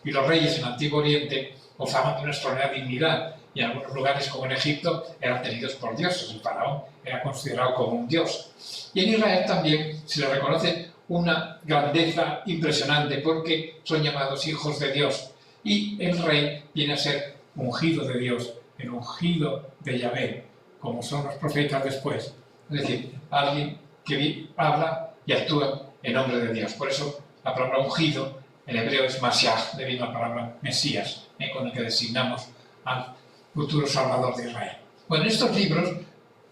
y los reyes en el Antiguo Oriente gozaban de una extraordinaria dignidad y en algunos lugares como en Egipto eran tenidos por dioses, el faraón era considerado como un dios. Y en Israel también se le reconoce una grandeza impresionante porque son llamados hijos de Dios y el rey viene a ser ungido de Dios, el ungido de Yahvé, como son los profetas después. Es decir, alguien que habla y actúa en nombre de Dios. Por eso la palabra ungido en hebreo es Mashiach, debido a la palabra Mesías, con el que designamos al futuro Salvador de Israel. Bueno, en estos libros,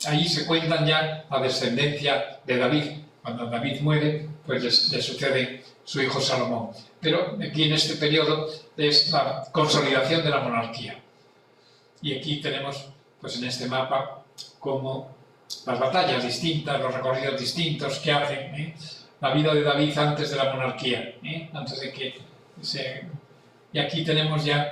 ahí se cuentan ya la descendencia de David. Cuando David muere, pues le sucede su hijo Salomón. Pero aquí en este periodo es la consolidación de la monarquía. Y aquí tenemos, pues en este mapa, como las batallas distintas, los recorridos distintos que hacen, la vida de David antes de la monarquía, antes de que se... Y aquí tenemos ya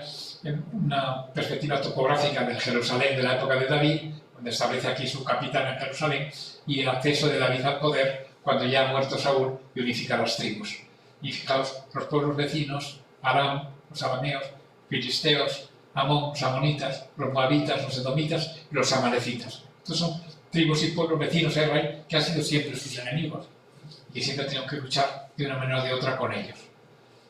una perspectiva topográfica del Jerusalén de la época de David, donde establece aquí su capital en Jerusalén, y el acceso de David al poder cuando ya ha muerto Saúl y unifica las tribus. Y fijaos, los pueblos vecinos, Aram, los arameos, filisteos, Amón, los amonitas, los moabitas, los edomitas y los amalecitas. Estos son tribus y pueblos vecinos de Israel que han sido siempre sus enemigos y siempre han tenido que luchar de una manera o de otra con ellos.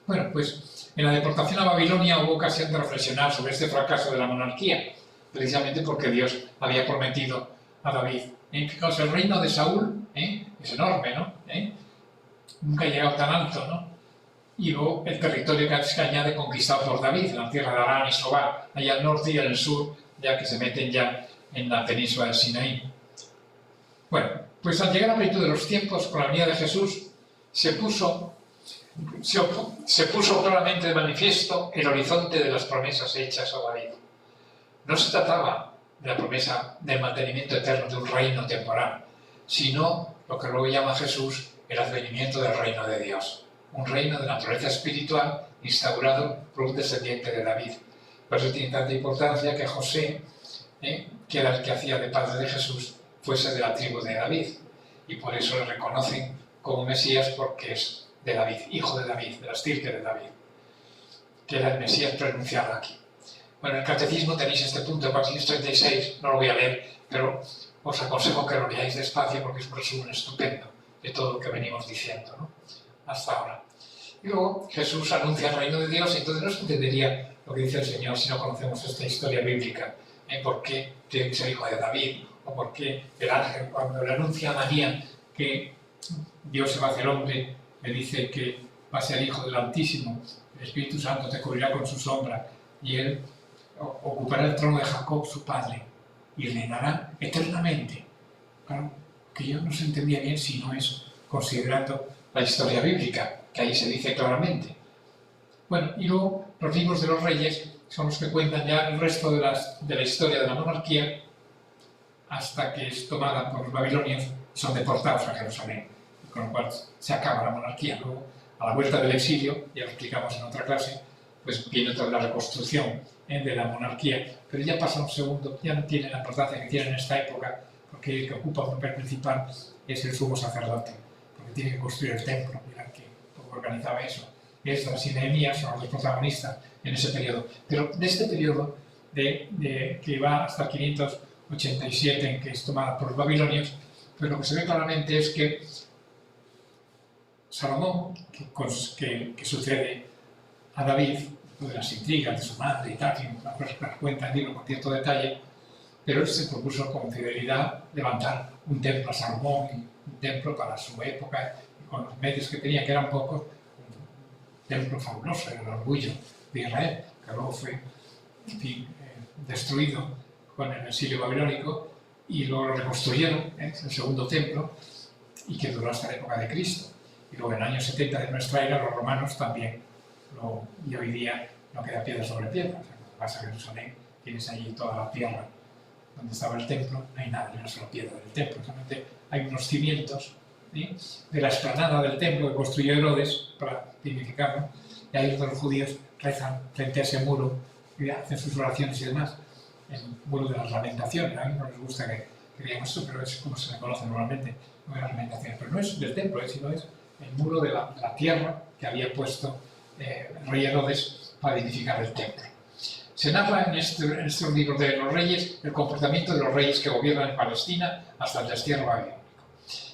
Bueno, pues en la deportación a Babilonia hubo ocasión de reflexionar sobre este fracaso de la monarquía, precisamente porque Dios había prometido a David. Fijaos, el reino de Saúl es enorme, ¿no? Nunca ha llegado tan alto, ¿no? Y luego el territorio que añade conquistado por David, la tierra de Arán y Sobá, allá al norte y al sur, ya que se meten ya en la península del Sinaí. Bueno, pues al llegar a la plenitud de los tiempos, con la venida de Jesús, se puso claramente de manifiesto el horizonte de las promesas hechas a David. No se trataba de la promesa del mantenimiento eterno de un reino temporal, sino lo que luego llama Jesús el advenimiento del reino de Dios. Un reino de naturaleza espiritual instaurado por un descendiente de David. Por eso tiene tanta importancia que José, que era el que hacía de padre de Jesús, fuese de la tribu de David. Y por eso le reconocen como Mesías porque es de David, hijo de David, de la estirpe de David, que era el Mesías pronunciado aquí. Bueno, en el Catecismo tenéis este punto, Pasillos 36, no lo voy a leer, pero os aconsejo que lo leáis despacio porque es un resumen estupendo de todo lo que venimos diciendo, ¿no? Hasta ahora. Y luego Jesús anuncia el reino de Dios y entonces no se entendería lo que dice el Señor si no conocemos esta historia bíblica. ¿Por qué tiene que ser hijo de David? ¿O por qué el ángel, cuando le anuncia a María que Dios se va a hacer hombre, le dice que va a ser hijo del Altísimo, el Espíritu Santo te cubrirá con su sombra y él ocupará el trono de Jacob, su padre, y reinará eternamente? Claro, que yo no se entendía bien si no es considerando la historia bíblica, que ahí se dice claramente. Bueno, y luego los libros de los reyes son los que cuentan ya el resto de la historia de la monarquía hasta que es tomada por los babilonios son deportados a Jerusalén, con lo cual se acaba la monarquía. Luego, a la vuelta del exilio, ya lo explicamos en otra clase, pues viene toda la reconstrucción de la monarquía, pero ya pasa un segundo, ya no tiene la importancia que tiene en esta época, porque el que ocupa un papel principal es el sumo sacerdote, porque tiene que construir el templo, mirad que organizaba eso. Esdras y Nehemías son los protagonistas en ese periodo. Pero de este periodo, que va hasta el 587, en que es tomada por los babilonios, pues lo que se ve claramente es que Salomón, que sucede a David, de las intrigas de su madre y tal, que nos cuenta el libro con cierto detalle, pero él se propuso con fidelidad levantar un templo a Salomón, un templo para su época, con los medios que tenía, que eran pocos, un templo fabuloso, era el orgullo de Israel, que luego fue, en fin, destruido con el exilio babilónico, y luego lo reconstruyeron, el segundo templo, y que duró hasta la época de Cristo. Y luego en el año 70 de nuestra era, los romanos también, y hoy día no queda piedra sobre piedra. O sea, cuando vas a Jerusalén, tienes allí toda la tierra donde estaba el templo, no hay nada, ni una sola piedra del templo, solamente hay unos cimientos, ¿sí?, de la explanada del templo que construyó Herodes para dignificarlo, y ahí los judíos rezan frente a ese muro y hacen sus oraciones y demás, el muro de las lamentaciones. A mí no les gusta que digamos eso, pero es como se le conoce normalmente, no de las lamentaciones, pero no es del templo, sino es el muro de la tierra que había puesto el rey Herodes para dignificar el templo. Se narra en estos libros de los reyes el comportamiento de los reyes que gobiernan en Palestina hasta el destierro babilónico.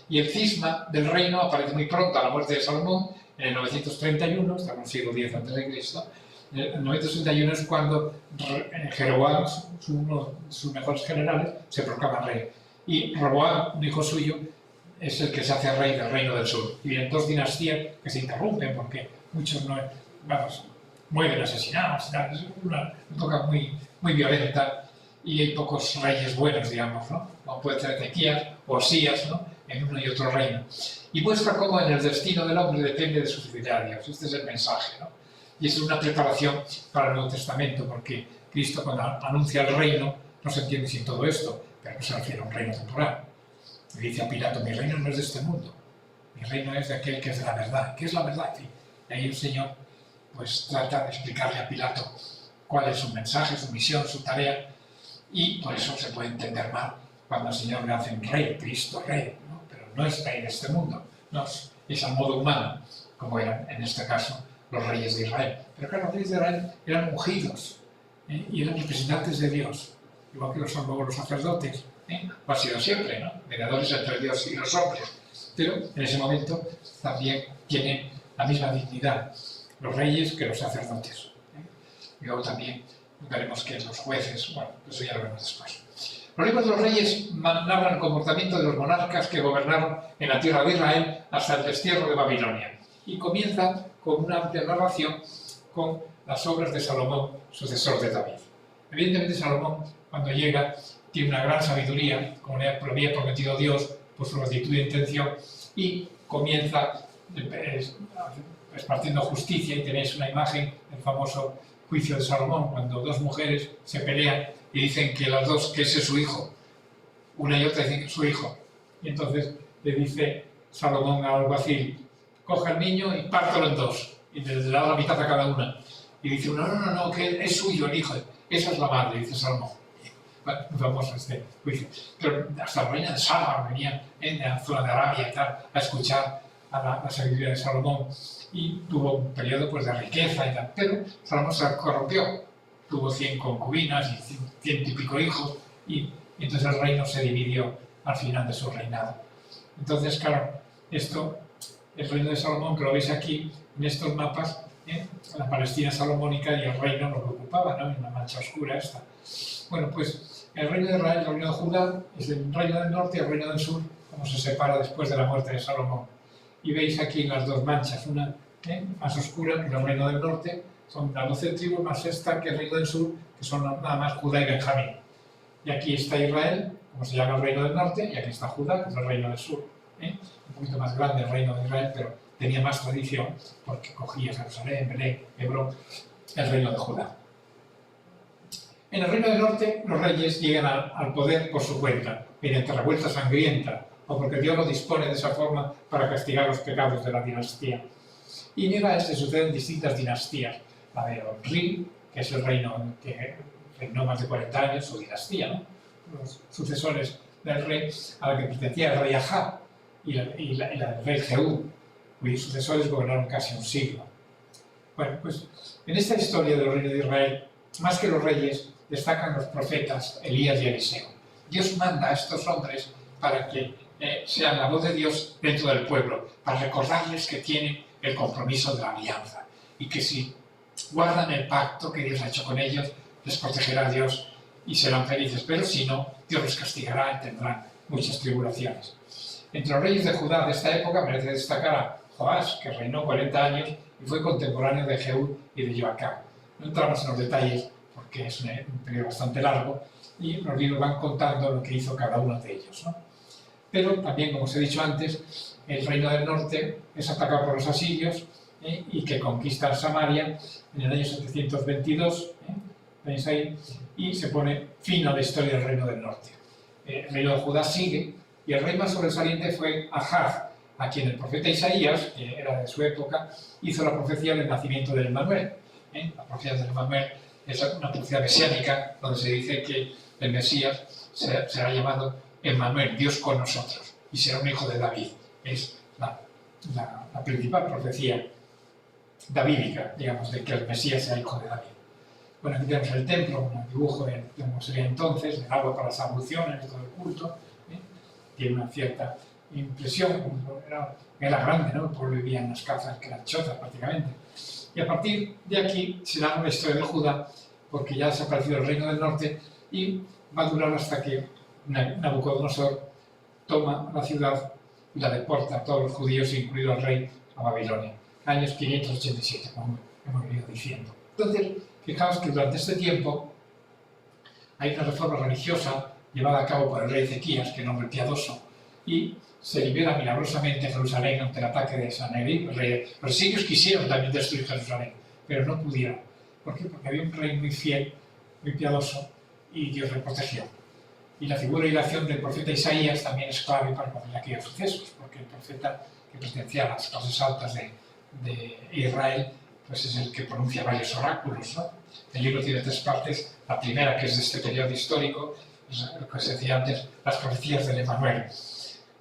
Y el cisma del reino aparece muy pronto a la muerte de Salomón, en el 931, estamos en el siglo X a.C. En el 931 es cuando Jeroboam, uno de sus mejores generales, se proclama rey. Y Roboam, un hijo suyo, es el que se hace rey del reino del sur. Y vienen dos dinastías que se interrumpen porque muchos no, mueren asesinados. Es una época muy, muy violenta y hay pocos reyes buenos, digamos, ¿no? Como puede ser Ezequías o Osías, ¿no?, en uno y otro reino. Y muestra cómo en el destino del hombre depende de su fidelidad a Dios. Este es el mensaje, ¿no? Y es una preparación para el Nuevo Testamento, porque Cristo, cuando anuncia el reino, no se entiende sin todo esto, pero no se refiere a un reino temporal. Le dice a Pilato: mi reino no es de este mundo, mi reino es de aquel que es de la verdad. ¿Qué es la verdad? Y ahí el Señor pues trata de explicarle a Pilato cuál es su mensaje, su misión, su tarea, y por eso se puede entender mal cuando al Señor le hacen rey, Cristo rey, ¿no? Pero no es rey de este mundo, no es al modo humano, como eran en este caso los reyes de Israel. Pero claro, los reyes de Israel eran ungidos, y eran representantes de Dios, igual que lo son luego los sacerdotes, lo ha sido siempre, ¿no?, mediadores entre Dios y los hombres, pero en ese momento también tienen la misma dignidad los reyes que los sacerdotes. Y luego también veremos que los jueces, bueno, eso ya lo veremos después. Los libros de los reyes narran el comportamiento de los monarcas que gobernaron en la tierra de Israel hasta el destierro de Babilonia, y comienzan con una amplia narración con las obras de Salomón, sucesor de David. Evidentemente Salomón, cuando llega, tiene una gran sabiduría, como le había prometido Dios por su rectitud de intención, y comienza esparciendo justicia, y tenéis una imagen del famoso juicio de Salomón, cuando dos mujeres se pelean y dicen que las dos, que ese es su hijo, una y otra dicen que es su hijo, y entonces le dice Salomón al alguacil: coge al niño y pártelo en dos, y le da la mitad a cada una, y dice: no, que es suyo el hijo, esa es la madre, dice Salomón. Bueno, muy famoso este juicio, pero hasta la reina de Saba venía en la zona de Arabia y tal a escuchar a la sabiduría de Salomón, y tuvo un periodo pues de riqueza y tal, pero Salomón se corrompió, tuvo 100 concubinas y 100 y pico hijos, y entonces el reino se dividió al final de su reinado. Entonces, claro, esto, el reino de Salomón, que lo veis aquí en estos mapas, la Palestina salomónica y el reino lo ocupaba, ¿no?, en una mancha oscura esta. Bueno, pues el reino de Israel, el reino de Judá, es el reino del norte y el reino del sur, como se separa después de la muerte de Salomón. Y veis aquí las dos manchas, una más oscura, que es el reino del norte, son las 12 tribus, más esta, que es el reino del sur, que son nada más Judá y Benjamín. Y aquí está Israel, como se llama el reino del norte, y aquí está Judá, que es el reino del sur. Un poquito más grande el reino de Israel, pero tenía más tradición, porque cogía Jerusalén, Belén, Hebrón, el reino de Judá. En el reino del norte, los reyes llegan al poder por su cuenta, mediante revuelta sangrienta, o porque Dios lo dispone de esa forma para castigar los pecados de la dinastía. Y en Israel se suceden distintas dinastías. La de Omri, que es el reino que reinó más de 40 años, su dinastía, ¿no? Los sucesores del rey, a la que pertenecía el rey Ahab y la del rey Jehú, cuyos sucesores gobernaron casi un siglo. Bueno, pues en esta historia del reino de Israel, más que los reyes, destacan los profetas Elías y Eliseo. Dios manda a estos hombres para que sean la voz de Dios dentro del pueblo, para recordarles que tienen el compromiso de la alianza y que si guardan el pacto que Dios ha hecho con ellos, les protegerá Dios y serán felices, pero si no, Dios los castigará y tendrán muchas tribulaciones. Entre los reyes de Judá de esta época merece destacar a Joás, que reinó 40 años y fue contemporáneo de Jehú y de Joacam. No entramos en los detalles porque es un periodo bastante largo y los libros van contando lo que hizo cada uno de ellos, ¿no? Pero también, como os he dicho antes, el reino del norte es atacado por los asirios y que conquistan Samaria en el año 722, ¿veis ahí? Y se pone fin a la historia del reino del norte. El reino de Judá sigue y el rey más sobresaliente fue Ahaz, a quien el profeta Isaías, que era de su época, hizo la profecía del nacimiento del Emmanuel. La profecía del Emmanuel es una profecía mesiánica donde se dice que el Mesías será llamado Emmanuel, Dios con nosotros, y será un hijo de David. Es la principal profecía davídica, digamos, de que el Mesías sea hijo de David. Bueno, aquí tenemos el templo, un dibujo de cómo sería entonces, el agua para las abluciones, todo el culto. Tiene una cierta impresión, era grande, ¿no? El pueblo vivía en unas casas que eran chozas prácticamente. Y a partir de aquí se da una historia de Judá, porque ya ha desaparecido el reino del norte y va a durar hasta que Nabucodonosor toma la ciudad y la deporta a todos los judíos, incluido al rey, a Babilonia. Años 587, como hemos venido diciendo. Entonces, fijaos que durante este tiempo hay una reforma religiosa llevada a cabo por el rey Ezequías, que es un hombre piadoso, y se libera milagrosamente Jerusalén ante el ataque de Sanherib. Los sirios quisieron también destruir Jerusalén, pero no pudieron. ¿Por qué? Porque había un rey muy fiel, muy piadoso, y Dios le protegió. Y la figura y la acción del profeta Isaías también es clave para conocer aquellos sucesos, porque el profeta que pertenecía a las clases altas de Israel, pues es el que pronuncia varios oráculos, ¿no? El libro tiene 3 partes. La primera, que es de este periodo histórico, es lo que se decía antes, las profecías del Emmanuel.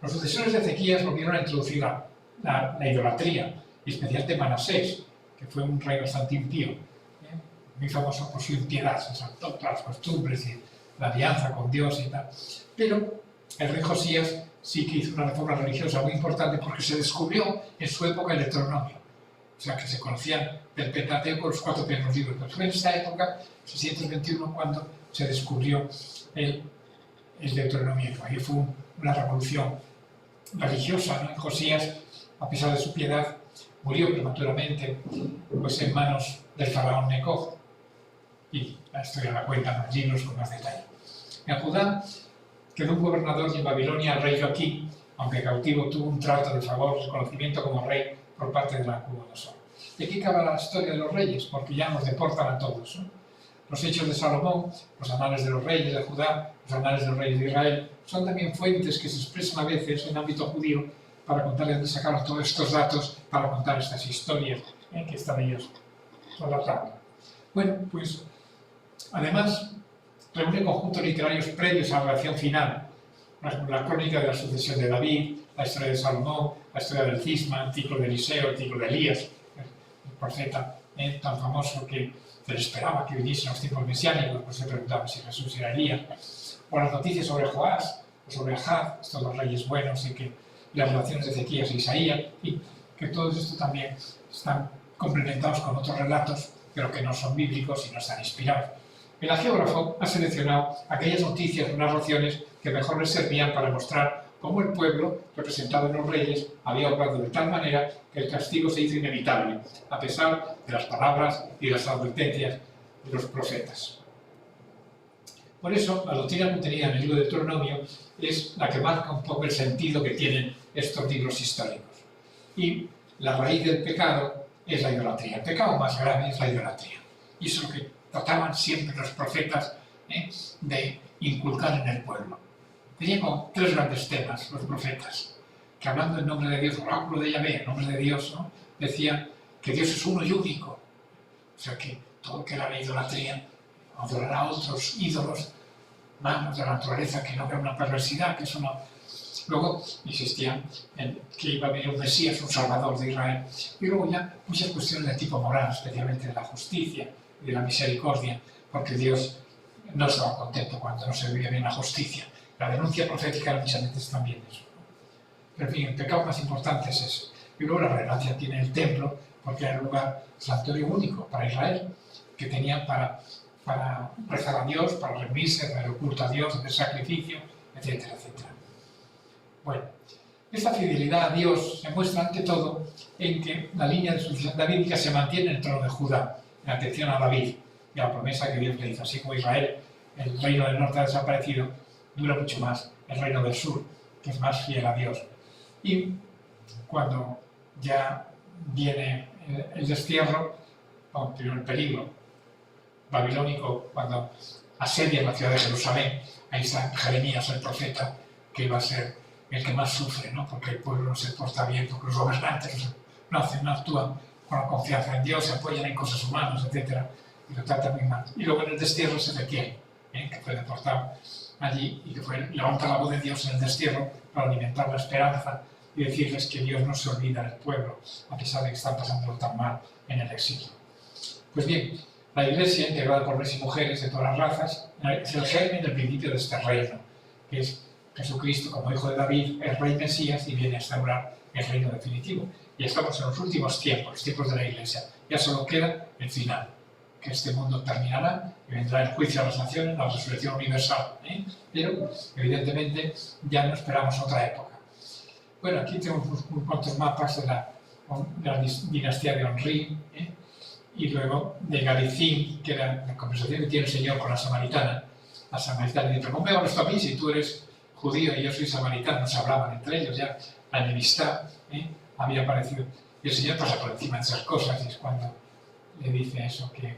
Los sucesores de Ezequías volvieron a introducir la idolatría, y especialmente Manasés, que fue un rey bastante impío, muy famoso por su impiedad, se saltó todas las costumbres y la alianza con Dios y tal. Pero el rey Josías sí que hizo una reforma religiosa muy importante porque se descubrió en su época el Deuteronomio. O sea, que se conocían del Pentateuco los 4 primeros libros. Pero fue en esta época, 621, cuando se descubrió el Deuteronomio. Ahí fue una revolución religiosa, ¿no? Josías, a pesar de su piedad, murió prematuramente, pues en manos del faraón Neco. Y la historia la cuentan los libros con más detalle. En Judá quedó un gobernador y en Babilonia el rey Joaquín, aunque cautivo, tuvo un trato de favor y reconocimiento como rey por parte de Nabucodonosor. Y aquí acaba la historia de los reyes, porque ya nos deportan a todos, ¿no? Los hechos de Salomón, los anales de los reyes de Judá, los anales de los reyes de Israel, son también fuentes que se expresan a veces en ámbito judío para contar de dónde sacaron todos estos datos, para contar estas historias que están ellos relatando. Bueno, pues además reúne conjuntos literarios previos a la relación final, la crónica de la sucesión de David, la historia de Salomón, la historia del cisma, el ciclo de Eliseo, el ciclo de Elías, el profeta tan famoso que se le esperaba que viniese en los tiempos mesiánicos, pues se preguntaba si Jesús era Elías, o las noticias sobre Joás, o sobre Ahaz, estos dos reyes buenos, y las relaciones de Ezequías e Isaías, y que todo esto también están complementados con otros relatos, pero que no son bíblicos y no están inspirados. El geógrafo ha seleccionado aquellas noticias o narraciones que mejor les servían para mostrar cómo el pueblo, representado en los reyes, había obrado de tal manera que el castigo se hizo inevitable, a pesar de las palabras y las advertencias de los profetas. Por eso, la doctrina contenida en el libro de Deuteronomio es la que marca un poco el sentido que tienen estos libros históricos. Y la raíz del pecado es la idolatría. El pecado más grave es la idolatría. Y eso es lo que trataban siempre los profetas de inculcar en el pueblo. tenía como tres grandes temas los profetas, que hablando en nombre de Dios, oráculo de Yahvé, en nombre de Dios, ¿no? Decían que Dios es uno y único. O sea que todo lo que era la idolatría, adorar a otros ídolos, manos de la naturaleza, que no era una perversidad, que eso no. Luego insistían en que iba a venir un Mesías, un Salvador de Israel. Y luego ya muchas cuestiones de tipo moral, especialmente de la justicia y de la misericordia, porque Dios no estaba contento cuando no se vivía bien la justicia. La denuncia profética era muchas veces también eso. Pero en fin, el pecado más importante es eso. Y luego la relevancia tiene el templo, porque era un lugar santuario único para Israel, que tenían para rezar a Dios, para reunirse, para el culto a Dios, hacer sacrificio, etcétera, etcétera. Bueno, esta fidelidad a Dios se muestra ante todo en que la línea de sucesión davídica se mantiene en el trono de Judá, en atención a David y a la promesa que Dios le hizo. Así como Israel, el reino del norte ha desaparecido, dura mucho más el reino del sur, que es más fiel a Dios. Y cuando ya viene el destierro, o primero el peligro babilónico, cuando asedian la ciudad de Jerusalén, ahí está Jeremías, el profeta, que va a ser el que más sufre, ¿no? Porque el pueblo no se porta bien, porque los gobernantes no actúan con la confianza en Dios, se apoyan en cosas humanas, etc. Y lo tratan muy mal. Y luego en el destierro se Ezequiel, que fue deportado allí y que levanta la voz de Dios en el destierro para alimentar la esperanza y decirles que Dios no se olvida del pueblo, a pesar de que están pasándolo tan mal en el exilio. Pues bien, la Iglesia, integrada por hombres y mujeres de todas las razas, es el germen del principio de este reino, que es Jesucristo, como hijo de David, es Rey Mesías y viene a instaurar el reino definitivo. Y estamos en los últimos tiempos, los tiempos de la Iglesia. Ya solo queda el final, que este mundo terminará y vendrá el juicio a las naciones, la resurrección universal. Pero, evidentemente, ya no esperamos otra época. Bueno, aquí tenemos unos cuantos mapas de la dinastía de Onri, y luego de Garizim, que era la conversación que tiene el Señor con la samaritana. La samaritana dice: ¿pero cómo me hablas tú a mí si tú eres judío y yo soy samaritano? Se hablaban entre ellos, ya la enemistad había aparecido. Y el Señor pasa por encima de esas cosas y es cuando le dice eso, que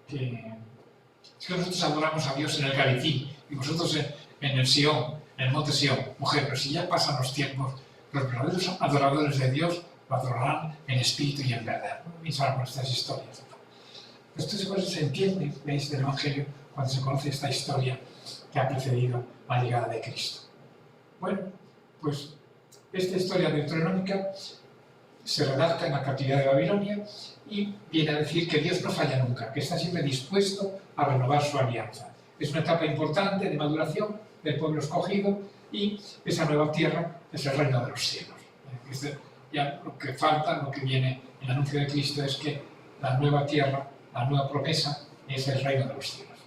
es que nosotros adoramos a Dios en el Garizim y vosotros en el Sión, en el monte Sión. Mujer, pero si ya pasan los tiempos, los verdaderos adoradores de Dios lo adorarán en espíritu y en verdad. Y se hablan con estas historias. Estas cosas se entienden, veis, del Evangelio cuando se conoce esta historia que ha precedido la llegada de Cristo. Bueno, pues esta historia deuteronómica se redacta en la cautividad de Babilonia y viene a decir que Dios no falla nunca, que está siempre dispuesto a renovar su alianza. Es una etapa importante de maduración del pueblo escogido y esa nueva tierra es el reino de los cielos. Ya lo que falta, lo que viene en el anuncio de Cristo es que la nueva tierra, la nueva promesa es el reino de los cielos.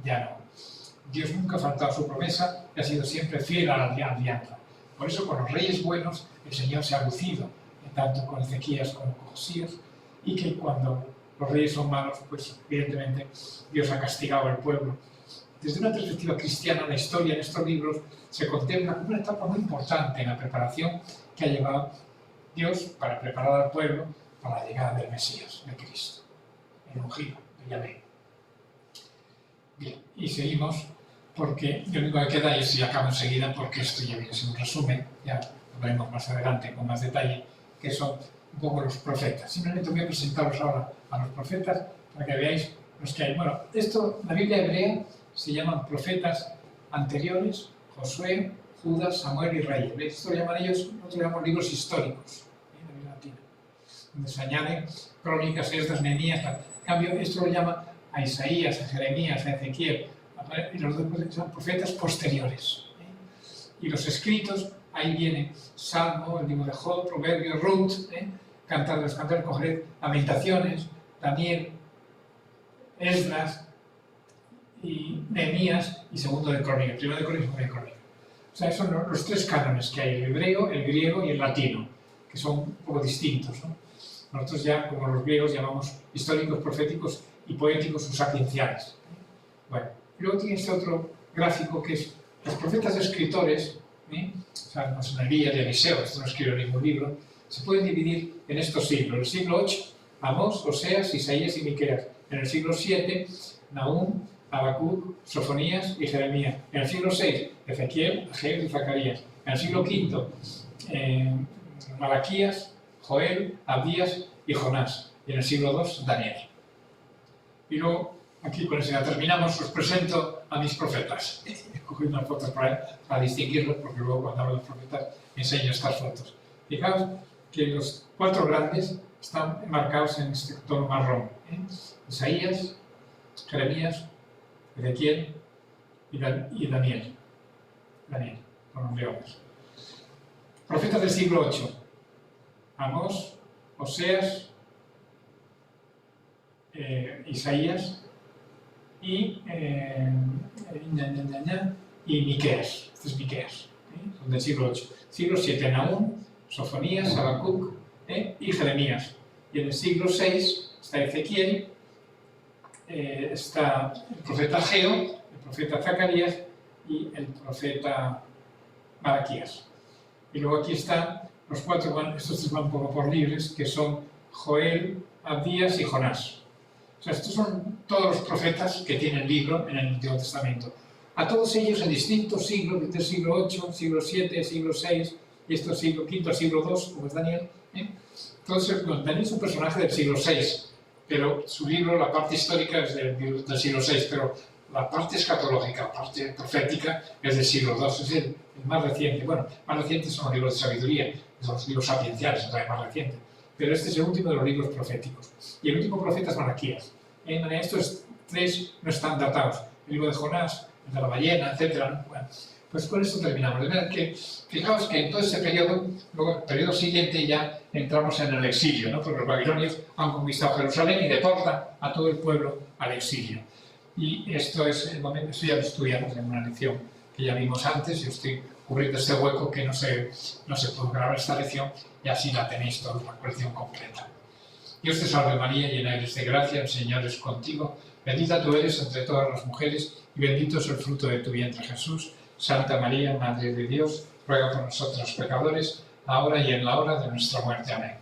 Ya no. Dios nunca ha faltado a su promesa y ha sido siempre fiel a la alianza. Por eso con los reyes buenos el Señor se ha lucido, tanto con Ezequías como con Josías, y que cuando los reyes son malos, pues evidentemente Dios ha castigado al pueblo. Desde una perspectiva cristiana, la historia en estos libros se contempla como una etapa muy importante en la preparación que ha llevado Dios para preparar al pueblo para la llegada del Mesías, de Cristo, el ungido, de Yahvé. Bien, y seguimos, porque lo único que queda, y esto ya acabo enseguida, porque esto ya viene siendo un resumen, ya lo veremos más adelante con más detalle, que son un poco los profetas. Simplemente voy a presentaros ahora a los profetas para que veáis los que hay. Bueno, esto, la Biblia hebrea se llaman profetas anteriores: Josué, Judas, Samuel y Reyes. ¿Veis? Esto lo llaman ellos, nosotros lo llamamos libros históricos, en la Biblia latina, donde se añaden crónicas, Esdras, Nehemías. En cambio, esto lo llama a Isaías, a Jeremías, a Ezequiel, y los dos son profetas posteriores. Y los escritos, ahí viene Salmo, el libro de Job, Proverbios, Ruth, Cantar de los Cantores, Cogeré, Lamentaciones, Daniel, Esdras, y Nehemías y segundo de Crónica, primero de Crónica y segundo de Crónica. O sea, esos son los tres cánones que hay: el hebreo, el griego y el latino, que son un poco distintos, ¿no? Nosotros ya, como los griegos, llamamos históricos, proféticos y poéticos o sapienciales. Bueno, y luego tiene este otro gráfico que es los profetas escritores, o sea, la masonería de Eliseo, esto no escribió ningún libro, se pueden dividir en estos siglos. En el siglo VIII, Amós, Oseas, Isaías y Miqueas. En el siglo VII, Nahum, Habacuc, Sofonías y Jeremías. En el siglo VI, Ezequiel, Ageo y Zacarías. En el siglo V, Malaquías, Joel, Abdías y Jonás. Y en el siglo II, Daniel. Y luego, aquí con eso ya terminamos, os presento a mis profetas. He cogido unas fotos para distinguirlos, porque luego cuando hablo de profetas enseño estas fotos. Fijaos que los 4 grandes están enmarcados en este tono marrón. Isaías, Jeremías, Ezequiel y Daniel. Con los leones. Profetas del siglo VIII. Amós, Oseas, Isaías y Miqueas. Este es Miqueas, son del siglo VIII. Siglo VII, Nahum, Sofonías, Habacuc y Jeremías. Y en el siglo VI está Ezequiel, está el profeta Ageo, el profeta Zacarías y el profeta Malaquías. Y luego aquí están los 4, estos van un poco por libres, que son Joel, Abdías y Jonás. O sea, estos son todos los profetas que tienen libro en el Antiguo Testamento. A todos ellos en distintos siglos, desde el siglo VIII, siglo VII, siglo VI, y esto siglo V, siglo II, como es Daniel. Entonces, Daniel es un personaje del siglo VI, pero su libro, la parte histórica es del siglo VI, pero la parte escatológica, la parte profética, es del siglo II, es el más reciente. Bueno, más recientes son los libros de sabiduría, son los libros sapienciales, es más reciente. Pero este es el último de los libros proféticos. Y el último profeta es Malaquías. Estos 3 no están datados. El libro de Jonás, el de la ballena, etc. Bueno, pues con esto terminamos. De verdad que, fijaos que en todo ese periodo, luego el periodo siguiente ya entramos en el exilio, ¿no? Porque los babilonios han conquistado Jerusalén y deportan a todo el pueblo al exilio. Y esto es el momento, esto ya lo estudiamos en una lección que ya vimos antes, y estoy cubriendo este hueco que no se pudo grabar esta lección, y así la tenéis toda la colección completa. Dios te salve María, llena eres de gracia, el Señor es contigo, bendita tú eres entre todas las mujeres, y bendito es el fruto de tu vientre Jesús. Santa María, Madre de Dios, ruega por nosotros pecadores, ahora y en la hora de nuestra muerte. Amén.